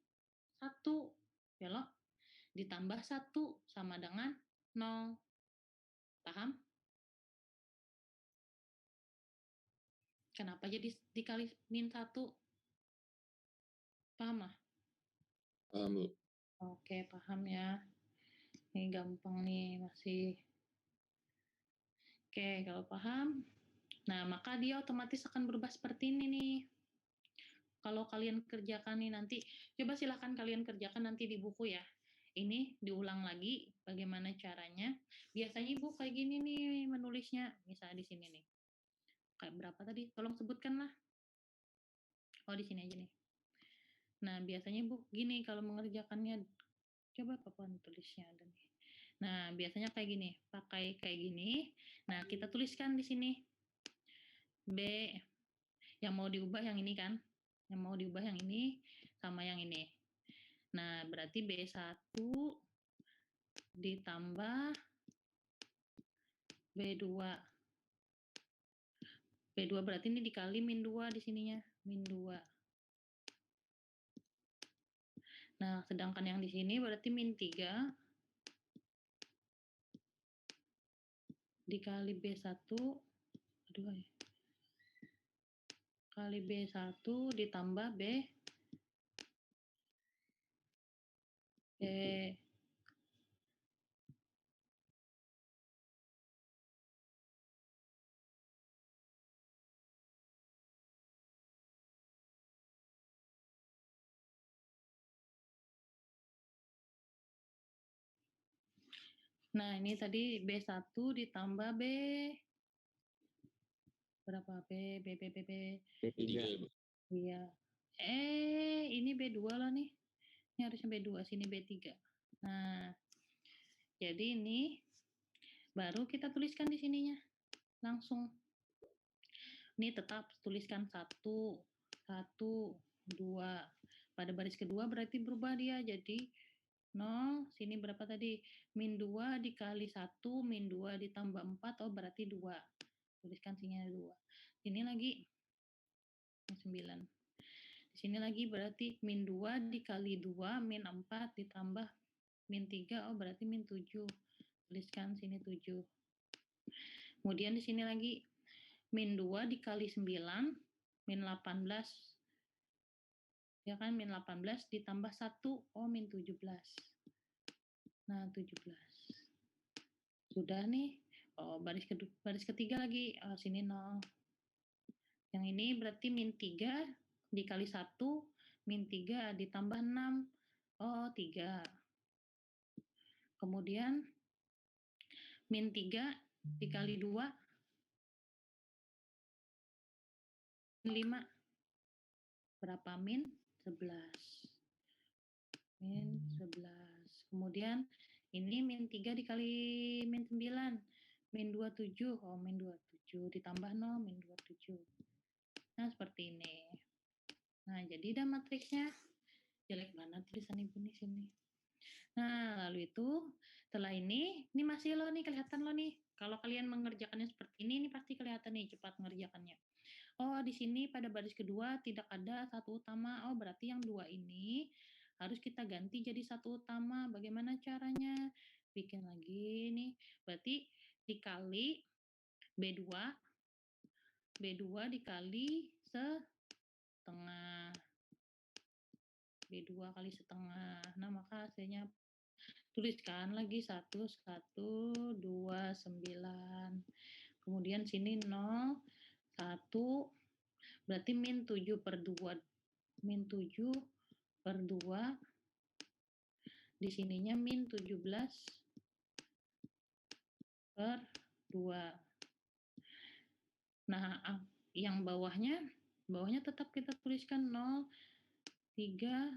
1. Ya lo, ditambah 1 sama dengan 0. Paham? Kenapa jadi dikali min 1? Paham lah? Paham, Bu. Oke, paham ya. Ini gampang nih masih. Oke, kalau paham. Nah, maka dia otomatis akan berubah seperti ini nih. Kalau kalian kerjakan nih nanti, coba silahkan kalian kerjakan nanti di buku ya. Ini diulang lagi bagaimana caranya. Biasanya Ibu kayak gini nih menulisnya. Misalnya di sini nih. Kayak berapa tadi? Tolong sebutkan lah. Oh, di sini aja nih. Nah, biasanya Ibu gini kalau mengerjakannya. Coba papan tulisnya ada nih. Nah, biasanya kayak gini. Pakai kayak gini. Nah, kita tuliskan di sini. B. Yang mau diubah yang ini kan? Yang mau diubah yang ini sama yang ini. Nah, berarti B1 ditambah B2. B2 berarti ini dikali min 2 di sininya. Min 2. Nah, sedangkan yang di sini berarti min 3 dikali B1. Aduh, kali B1 ditambah B. Nah, ini tadi B1 ditambah B. Berapa? B. B3 ya, Bu. Iya. Ini B2 lah nih. Ini harusnya B2, sini B3. Nah, jadi ini baru kita tuliskan di sininya. Langsung. Ini tetap tuliskan 1, 1, 2. Pada baris kedua berarti berubah dia jadi 0, sini berapa tadi? Min 2 dikali 1, min 2 ditambah 4, oh berarti 2. Tuliskan sini 2. Sini lagi 9. Di sini lagi berarti min 2 dikali 2, min 4 ditambah min 3, oh berarti min 7. Tuliskan sini 7. Kemudian di sini lagi min 2 dikali 9, min 18. Ya kan, min 18 ditambah 1, oh min 17. Nah, 17. Sudah nih. Oh, baris ketiga lagi. Oh, sini 0. Yang ini berarti min 3 dikali 1, min 3 ditambah 6. Oh, 3. Kemudian min 3 dikali 2, 5. Berapa? Min 11. Min 11. Kemudian ini min 3 dikali min 9. Min 27. Oh, min 27. Ditambah 0, min 27. Nah, seperti ini. Nah, jadi dah matriksnya. Jelek banget tulisan Ibu nih sini. Nah, lalu itu setelah ini masih lo nih, kelihatan lo nih. Kalau kalian mengerjakannya seperti ini pasti kelihatan nih cepat mengerjakannya. Oh, di sini pada baris kedua tidak ada satu utama. Oh, berarti yang 2 ini harus kita ganti jadi satu utama. Bagaimana caranya? Bikin lagi nih. Berarti dikali B2. B2 dikali setengah. B2 kali setengah. Nah, maka hasilnya tuliskan lagi 1, 1, 2, 9. Kemudian sini 0, 1. Berarti min 7 per 2. Min 7 per 2 Di sininya min 17 per 2. Nah, yang bawahnya tetap kita tuliskan 0, 3,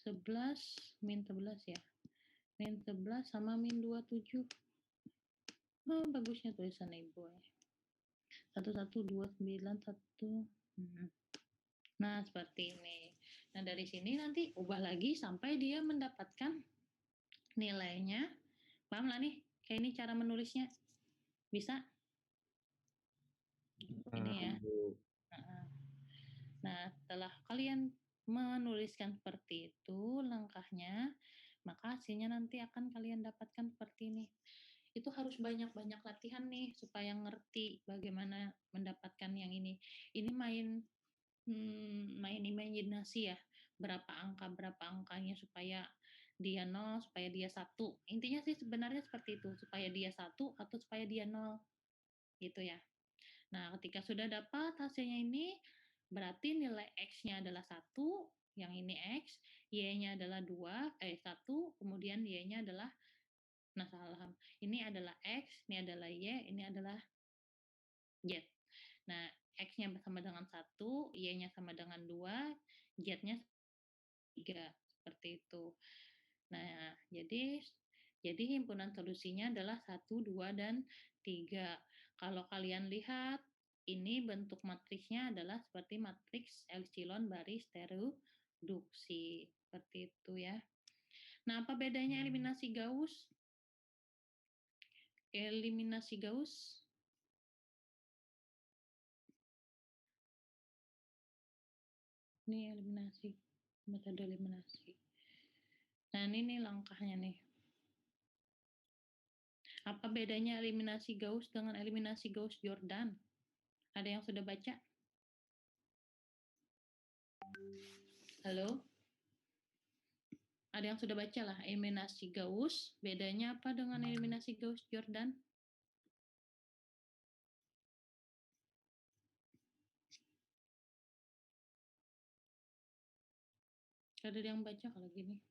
11, min 11 ya. Min 11 sama min 27. Oh, bagusnya tulisan Ibu ya. 1129 1. Nah, seperti ini. Nah, dari sini nanti ubah lagi sampai dia mendapatkan nilainya. Paham lah nih? Kayak ini cara menulisnya. Bisa? Ini ya. Nah, setelah kalian menuliskan seperti itu langkahnya, maka hasilnya nanti akan kalian dapatkan seperti ini. Itu harus banyak-banyak latihan nih supaya ngerti bagaimana mendapatkan yang ini. Ini main imajinasi ya, berapa angkanya supaya dia 0, supaya dia 1. Intinya sih sebenarnya seperti itu, supaya dia 1 atau supaya dia 0 gitu ya. Nah, ketika sudah dapat hasilnya ini, berarti nilai X-nya adalah 1, yang ini X, Y-nya adalah 1, kemudian Y-nya adalah, nah salah, ini adalah X, ini adalah Y, ini adalah Z. Nah, X-nya sama dengan 1, Y-nya sama dengan 2, Z-nya 3, seperti itu. Nah, jadi himpunan solusinya adalah 1, 2, dan 3. Kalau kalian lihat, ini bentuk matriksnya adalah seperti matriks epsilon baris reduksi. Seperti itu ya. Nah, apa bedanya eliminasi Gauss? Eliminasi Gauss ini eliminasi, metode eliminasi. Nah, ini langkahnya nih. Apa bedanya eliminasi Gauss dengan eliminasi Gauss-Jordan? Ada yang sudah baca? Halo? Ada yang sudah baca lah eliminasi Gauss, bedanya apa dengan eliminasi Gauss-Jordan? Ada yang baca kalau gini?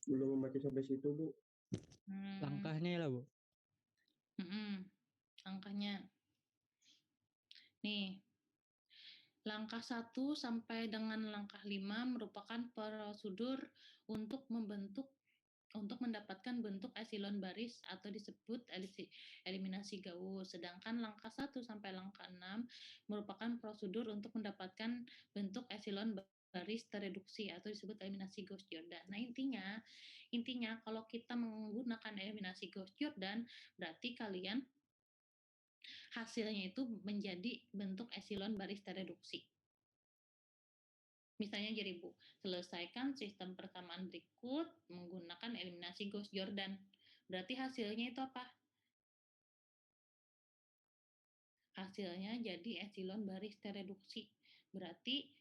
Belum membaca sampai situ, Bu. Langkahnya lah, Bu. Langkahnya. Nih, langkah 1 sampai dengan langkah 5 merupakan prosedur untuk mendapatkan bentuk epsilon baris atau disebut eliminasi Gauss. Sedangkan langkah 1 sampai langkah 6 merupakan prosedur untuk mendapatkan bentuk epsilon baris tereduksi atau disebut eliminasi Gauss-Jordan. Nah, intinya kalau kita menggunakan eliminasi Gauss-Jordan, berarti kalian hasilnya itu menjadi bentuk epsilon baris tereduksi. Misalnya jadi Bu, selesaikan sistem persamaan berikut menggunakan eliminasi Gauss-Jordan. Berarti hasilnya itu apa? Hasilnya jadi epsilon baris tereduksi. Berarti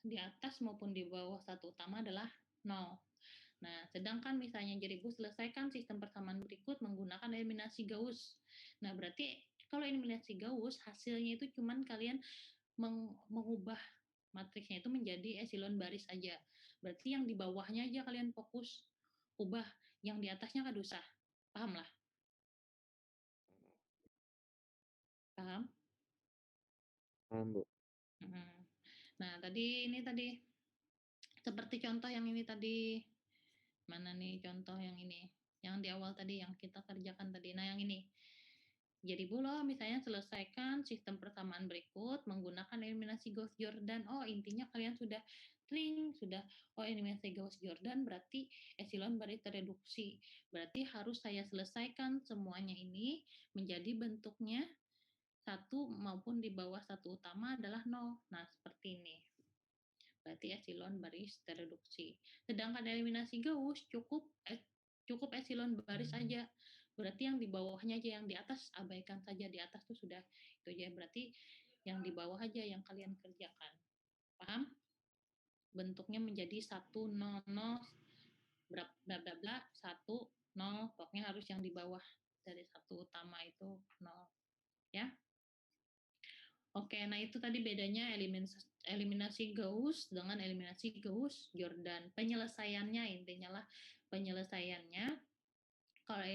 di atas maupun di bawah satu utama adalah 0. Nah, sedangkan misalnya jadi Bu, selesaikan sistem persamaan berikut menggunakan eliminasi Gauss. Nah, berarti kalau eliminasi Gauss, hasilnya itu cuman kalian mengubah matriksnya itu menjadi epsilon baris aja. Berarti yang di bawahnya aja kalian fokus ubah, yang di atasnya kan usah. Paham lah? Paham? Paham, Bu. Nah, tadi seperti contoh yang ini tadi. Mana nih contoh yang ini? Yang di awal tadi yang kita kerjakan tadi. Nah, yang ini. Jadi Bu loh, misalnya selesaikan sistem persamaan berikut menggunakan eliminasi Gauss-Jordan. Oh, intinya kalian sudah eliminasi Gauss-Jordan berarti epsilon baris tereduksi. Berarti harus saya selesaikan semuanya ini menjadi bentuknya 1 maupun di bawah 1 utama adalah 0. Nah, seperti ini. Berarti epsilon baris tereduksi. Sedangkan eliminasi Gauss cukup epsilon baris saja. Berarti yang di bawahnya aja, yang di atas abaikan saja. Di atas tuh sudah itu aja. Berarti yang di bawah aja yang kalian kerjakan. Paham? Bentuknya menjadi 1 0 0 bla bla bla 1 0. Pokoknya harus yang di bawah dari 1 utama itu 0. Ya. Oke, nah itu tadi bedanya eliminasi Gauss dengan eliminasi Gauss-Jordan. Penyelesaiannya intinya lah penyelesaiannya. Kalau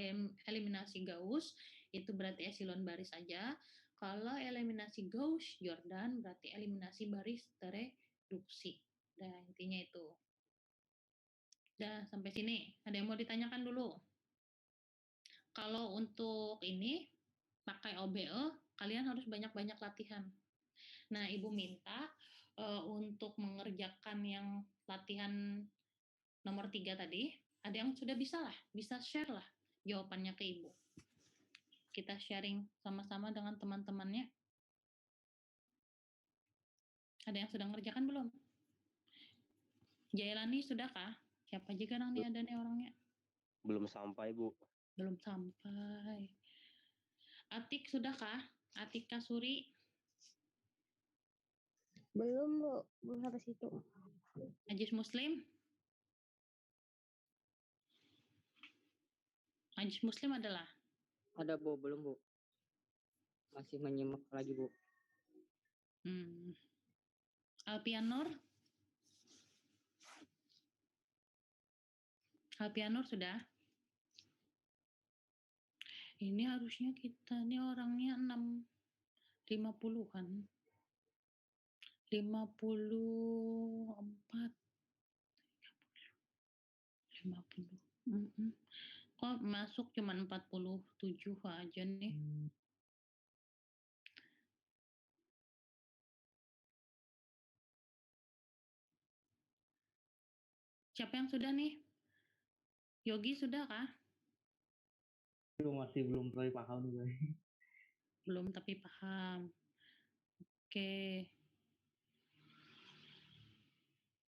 eliminasi Gauss itu berarti epsilon baris saja. Kalau eliminasi Gauss-Jordan berarti eliminasi baris tereduksi. Nah, intinya itu. Udah sampai sini. Ada yang mau ditanyakan dulu? Kalau untuk ini pakai OBE, kalian harus banyak-banyak latihan. Nah, Ibu minta untuk mengerjakan yang latihan nomor 3 tadi, ada yang sudah bisa lah, bisa share lah jawabannya ke Ibu. Kita sharing sama-sama dengan teman-temannya. Ada yang sudah mengerjakan belum? Jailani sudahkah? Siapa juga nih ada nih orangnya? Belum sampai, Bu. Belum sampai. Atik sudahkah? Atika Suri? Belum, Bu. Belum sampai situ. Ajis Muslim? Ajis Muslim adalah? Ada, Bu. Belum, Bu. Masih menyimak lagi, Bu. Alpianur? Alpianur sudah? Ini harusnya kita nih orangnya 50-an. 54. 50. Kok masuk cuma 47 aja nih? Siapa yang sudah nih? Yogi sudah kah? Masih belum terlalu paham gue. Belum tapi paham. Oke.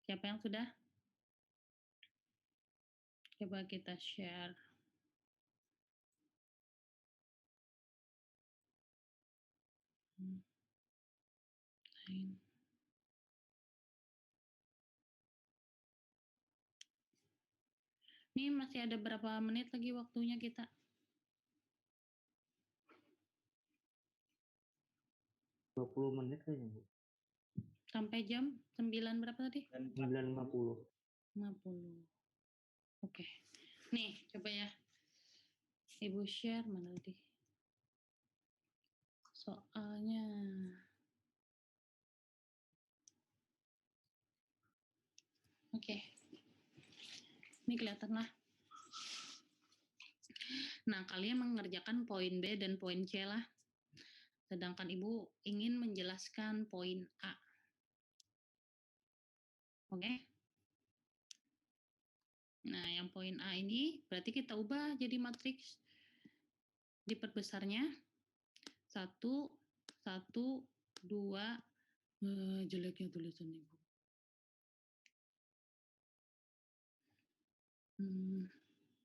Siapa yang sudah? Coba kita share. Ini masih ada berapa menit lagi waktunya kita? menit kayaknya, Bu. Sampai jam 9 berapa tadi? 9.50. 50. Oke. Nih, coba ya. Ibu share mana tadi? Soalnya oke. Ini kelihatan lah. Nah, kalian mengerjakan poin B dan poin C lah. Sedangkan Ibu ingin menjelaskan poin A. Oke? Nah, yang poin A ini berarti kita ubah jadi matriks. Diperbesarnya 1, 1, 2. Jeleknya tulisan Ibu.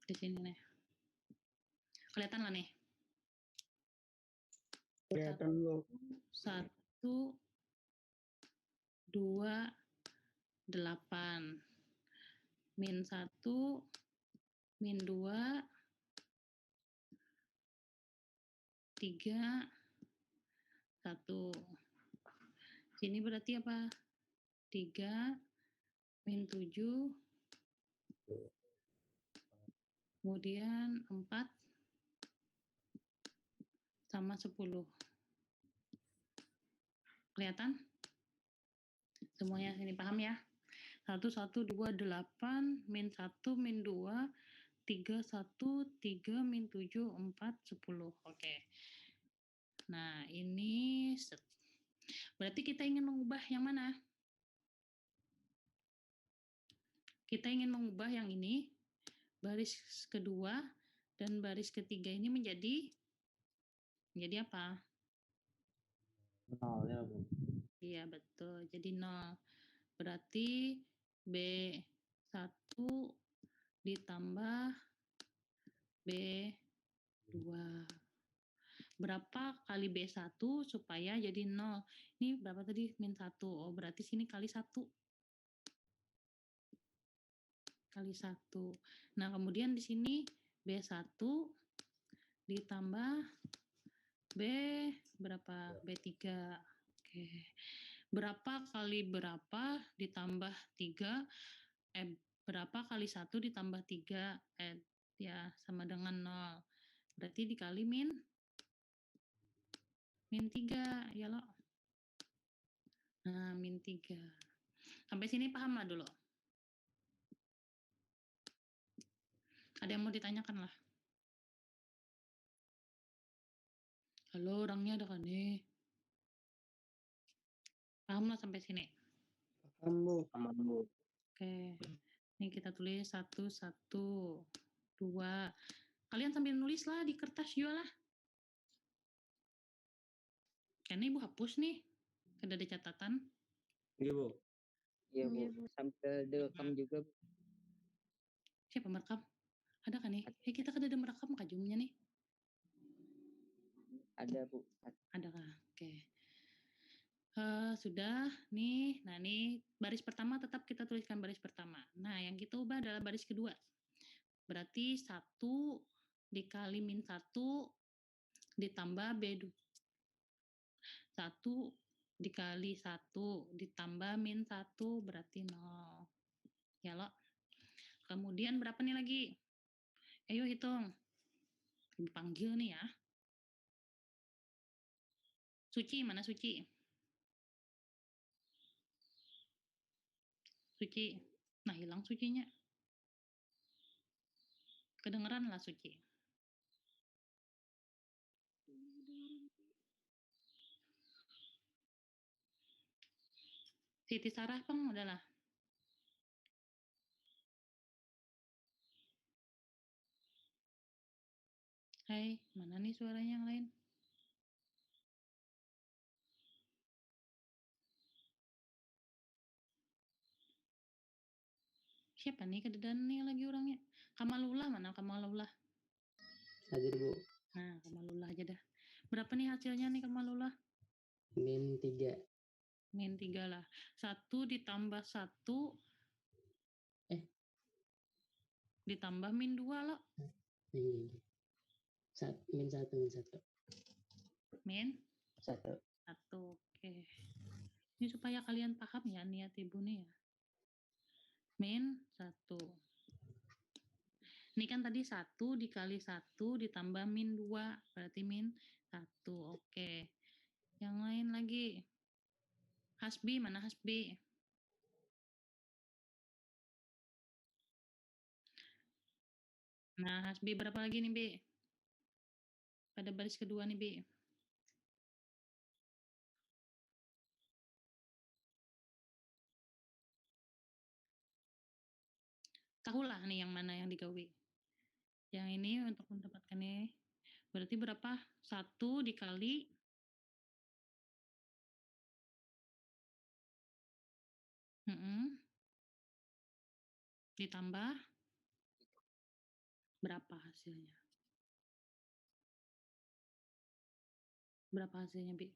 Di sini nih. Kelihatan lah nih. Kelihatan, Bu. 1, 2, 8. Min 1, min 2, 3, 1. Sini berarti apa? 3, min 7, kemudian 4, sama 10. Kelihatan? Semuanya sini paham ya? 1, 1, 2, 8, min 1, min 2, 3, 1, 3, min 7, 4, 10. Oke. Nah, ini berarti kita ingin mengubah yang mana? Kita ingin mengubah yang ini, baris kedua dan baris ketiga ini menjadi apa? 0 ya, Bu. Iya, betul. Jadi 0. Berarti B1 ditambah B2. Berapa kali B1 supaya jadi 0? Ini berapa tadi? Min 1. Oh, berarti sini kali 1. Kali 1. Nah, kemudian di sini B1 ditambah B berapa? B3. Oke. Berapa kali berapa ditambah 3, berapa kali 1 ditambah 3, ya sama dengan 0. Berarti dikali min 3, ya lo. Nah, min 3. Sampai sini paham lah dulu. Ada yang mau ditanyakan lah? Halo, orangnya ada kan nih? Paham lah sampai sini? Paham, Bu. Aman, Bu. Oke. Ini kita tulis 1, 1, 2. Kalian sambil nulis lah di kertas juga lah. Karena Ibu hapus nih. Ada catatan. Iya, Bu. Iya Bu, sambil direkam juga Bu. Siapa merekam? Ada kan nih? Kita kan ada merekam Kak Jumnya nih. Ada Bu. Ada kah? Oke. Sudah nih. Nah, nih baris pertama tetap kita tuliskan baris pertama. Nah, yang kita ubah adalah baris kedua. Berarti 1 dikali min 1 ditambah B2. 1 dikali 1 ditambah min 1 berarti 0. Ya lo. Kemudian berapa nih lagi? Ayo hitung. Ibu panggil nih ya. Suci, mana Suci? Suci. Nah, hilang Sucinya. Kedengeran lah Suci. Siti Sarah Peng udahlah. Hai, mana nih suaranya yang lain? Siapa nih kededan nih lagi orangnya? Kamalullah mana Kamalullah? Hadir Bu. Nah, Kamalullah aja dah. Berapa nih hasilnya nih Kamalullah? Min 3. Min 3 lah. 1 ditambah 1 ditambah min 2 lo. Min 1. Min 1. 1. Oke. Ini supaya kalian paham ya niat Ibu nih ya. Min 1. Ini kan tadi 1 dikali 1 ditambah min 2. Berarti min 1. Oke. Yang lain lagi. Hasbi, mana Hasbi? Nah, Hasbi berapa lagi nih, Bi? Pada baris kedua nih, Bi. Tahulah nih yang mana yang digawe. Yang ini untuk mendapatkan ini. Berarti berapa? 1 dikali ditambah berapa hasilnya? Berapa hasilnya, Bi?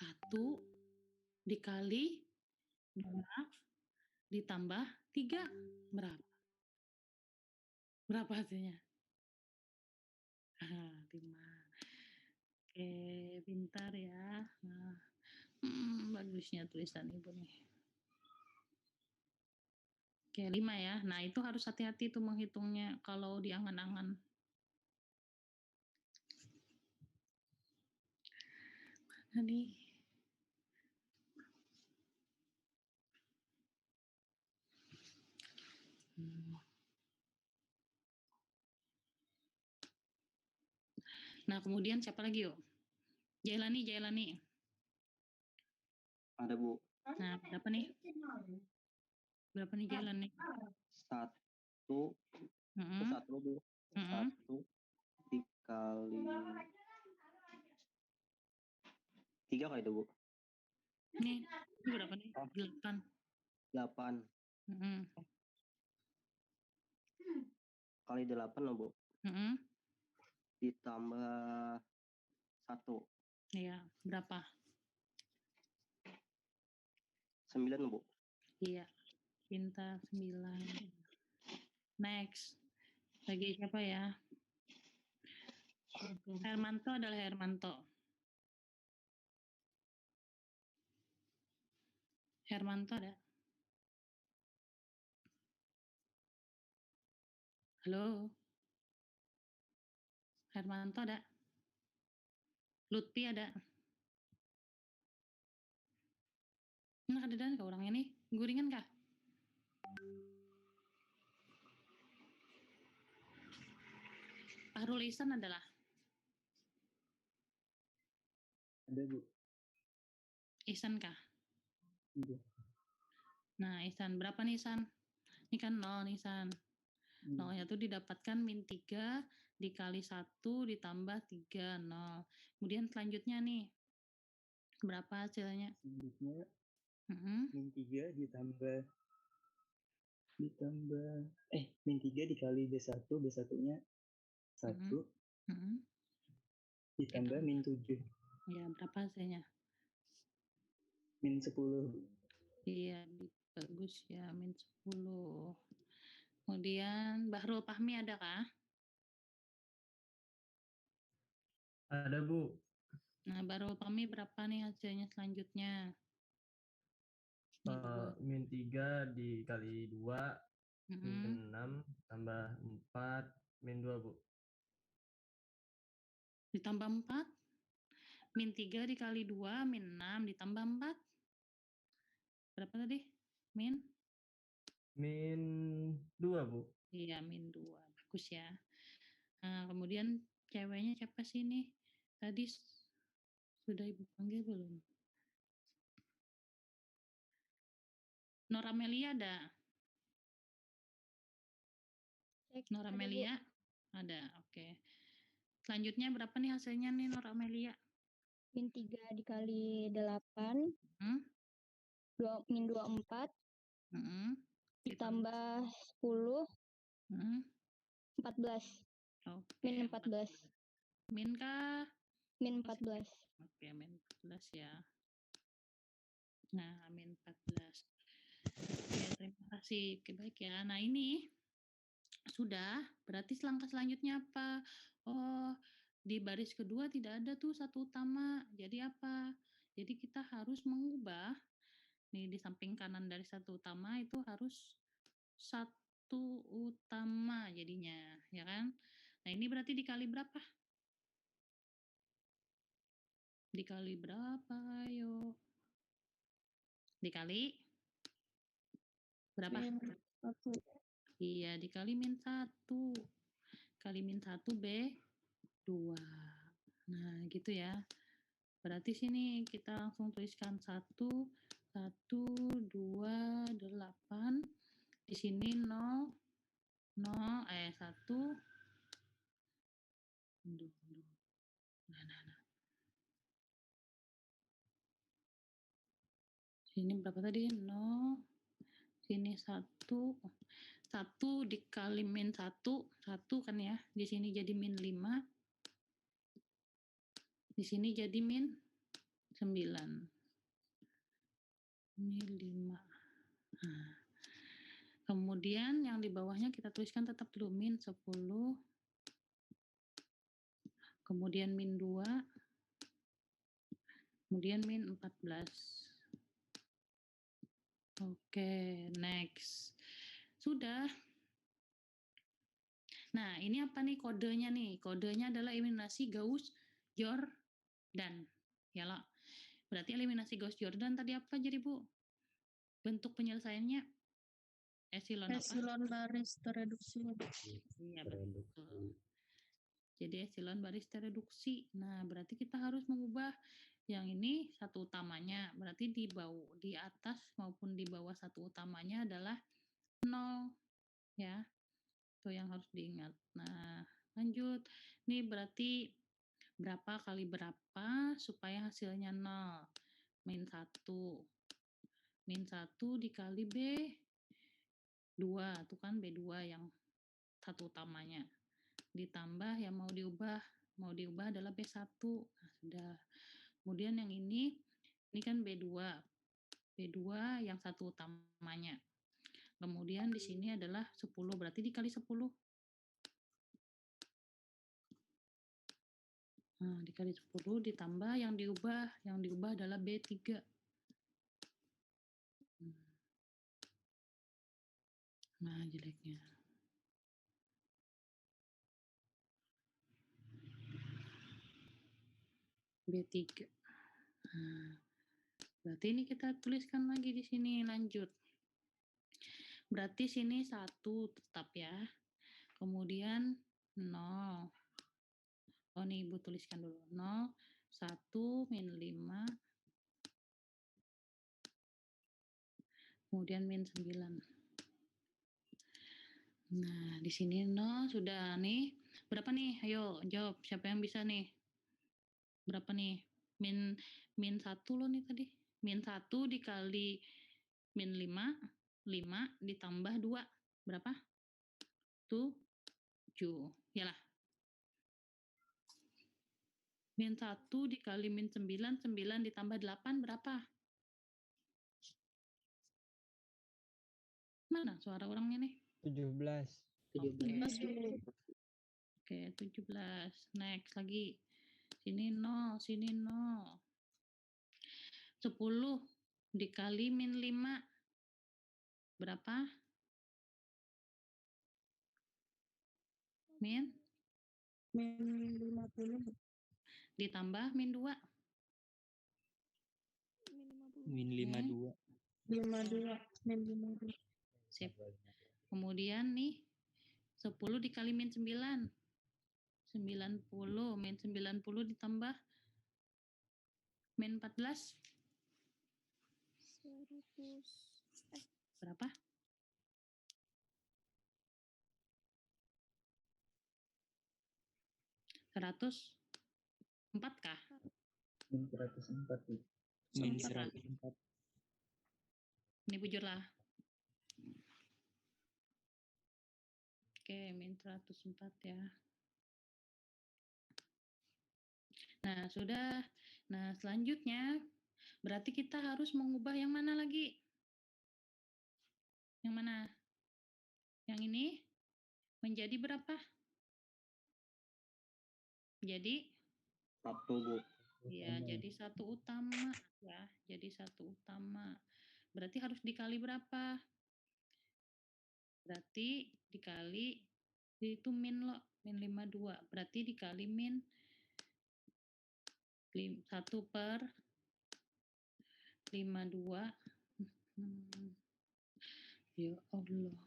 1 dikali 2 ditambah 3. Berapa? Berapa hasilnya? 5. Oke, pintar ya. Nah, bagusnya tulisan Ibu nih. Oke, 5 ya. Nah, itu harus hati-hati tuh menghitungnya kalau di angan-angan. Mana nih? Nah, kemudian siapa lagi yuk? Jailani. Ada Bu. Nah, berapa nih? Berapa nih Jailani? 1 Bu. 1 dikali 3 kali itu Bu. Ini berapa nih? 8. 8. Kali 8 loh Bu. Ditambah 1. Iya, berapa? 9 Bu. Iya, pintar 9. Next. Lagi siapa ya? Hermanto adalah Hermanto. Hermanto ada? Halo? Hermanto ada? Lutfi ada? Nah, kededan ke orangnya nih? Guringan kah? Fahrul Ihsan adalah? Ada Bu. Ihsan kah? Iya. Nah, Ihsan. Berapa nih Ihsan? Ini kan 0 nih Ihsan. Nolnya tuh didapatkan min 3 dikali 1 ditambah 3, 0. Kemudian selanjutnya nih, berapa hasilnya? Selanjutnya Mm-mm. min 3 ditambah min 3 dikali B1, B1-nya 1 Mm-mm. ditambah min 7. Ya, berapa hasilnya? Min 10. Iya, bagus ya, min 10. Kemudian Bahrul Fahmi ada kah? Ada Bu. Nah, Bahrul Fahmi berapa nih hasilnya selanjutnya? Min 3 dikali 2 min Mm-mm. 6 tambah 4 min 2 Bu. Ditambah 4? Min 3 dikali 2 min 6 ditambah 4? Berapa tadi? Min 2 Bu. Iya, min 2. Bagus ya. Nah, kemudian ceweknya siapa sih nih? Tadi sudah Ibu panggil belum? Nora Melia ada? Nora Ada, Bu. Melia? Ada, oke. Selanjutnya berapa nih hasilnya nih Nora Melia? Min 3 dikali 8. Min 24. Ditambah 10. 14. Oke. Min 14. Min kah? Min 14. Oke, min 14 ya. Nah, min 14. Oke, terima kasih. Oke, baik ya. Nah, ini sudah, berarti langkah selanjutnya apa? Oh, di baris kedua tidak ada tuh satu utama. Jadi apa? Jadi kita harus mengubah, nih di samping kanan dari satu utama itu harus satu utama jadinya, ya kan? Nah, ini berarti dikali berapa? Dikali berapa? Ayo. Dikali berapa? Min 1. Iya, dikali min 1. Kali min 1 B2. Nah, gitu ya. Berarti sini kita langsung tuliskan 1, 1, 2, 8. Di sini 0, 0, 1. Nah. Sini berapa tadi? 0. Sini 1. 1 dikali min 1, 1 kan ya. Di sini jadi min 5. Di sini jadi min 9. Ini 5. Nah. Kemudian yang di bawahnya kita tuliskan tetap dulu min 10. Kemudian min 2. Kemudian min 14. Oke, next. Sudah. Nah, ini apa nih kodenya nih? Kodenya adalah eliminasi Gauss-Jordan. Ya lah. Berarti eliminasi Gauss-Jordan tadi apa jadi, Bu? Bentuk penyelesaiannya epsilon apa? Epsilon baris tereduksi. Iya, betul. Jadi epsilon baris tereduksi. Nah, berarti kita harus mengubah yang ini satu utamanya. Berarti di atas maupun di bawah satu utamanya adalah 0. Ya. Itu yang harus diingat. Nah, lanjut. Ini berarti berapa kali berapa supaya hasilnya 0. Min 1. Min 1 dikali B2. Itu kan B2 yang satu utamanya. Ditambah yang mau diubah adalah B1. Nah, sudah. Kemudian yang ini kan B2 yang satu utamanya. Kemudian di sini adalah 10, berarti dikali 10. Nah, dikali 10 ditambah yang diubah adalah B3. Nah, jeleknya. B3. Nah, berarti ini kita tuliskan lagi di sini, lanjut. Berarti sini 1 tetap ya. Kemudian 0. Oh, nih Ibu tuliskan dulu. 0, 1, min 5. Kemudian min 9. Nah, di sini 0 sudah nih. Berapa nih? Ayo jawab. Siapa yang bisa nih? Berapa nih? Min 1 loh nih tadi. Min 1 dikali min 5. 5 ditambah 2. Berapa? 7. Yalah. Min 1 dikali min 9. 9 ditambah 8 berapa? Mana suara orangnya nih? 17. 17 Oke, 17. Next lagi. Sini 0, sini 0. 10 dikali min 5. Berapa? Min? min 50 Ditambah min 2. Min 52. 52 min 52. Sip. Kemudian nih 10 dikali min 9. 90. Min 90 ditambah min 14. 100. Berapa? Seratus 4 kah? Min 104. Min 104. 104. Ini bujur lah. Oke, min 104 ya. Nah, sudah. Nah, selanjutnya berarti kita harus mengubah yang mana lagi? Yang mana? Yang ini menjadi berapa? Jadi 1, Bu. ya, jadi 1 utama ya. Jadi 1 utama. Berarti harus dikali berapa? Berarti dikali itu min lo, min 52. Berarti dikali min 1 per 52. Ya Allah.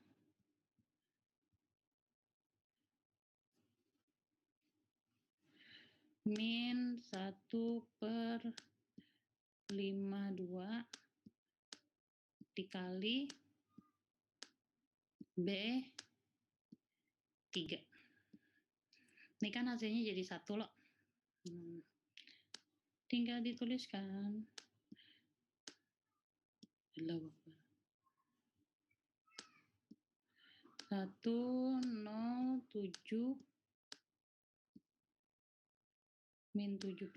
Min 1 per 52 dikali B3. Ini kan hasilnya jadi 1 loh. Tinggal dituliskan. Allahu Akbar. 107 min 17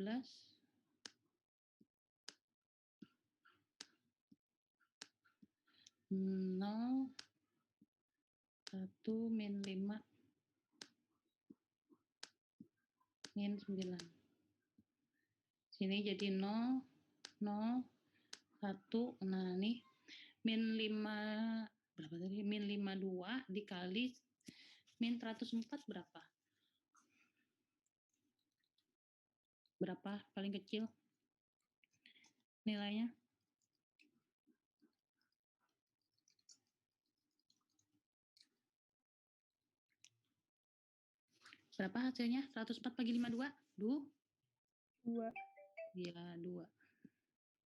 0 1 min 5 min 9. Sini jadi 0 0 1. Nah, nih min 5 berapa tadi? Min 52 dikali min 104 berapa? Berapa paling kecil nilainya? Berapa hasilnya? 104 bagi 52? 2. Dua. Iya, 2.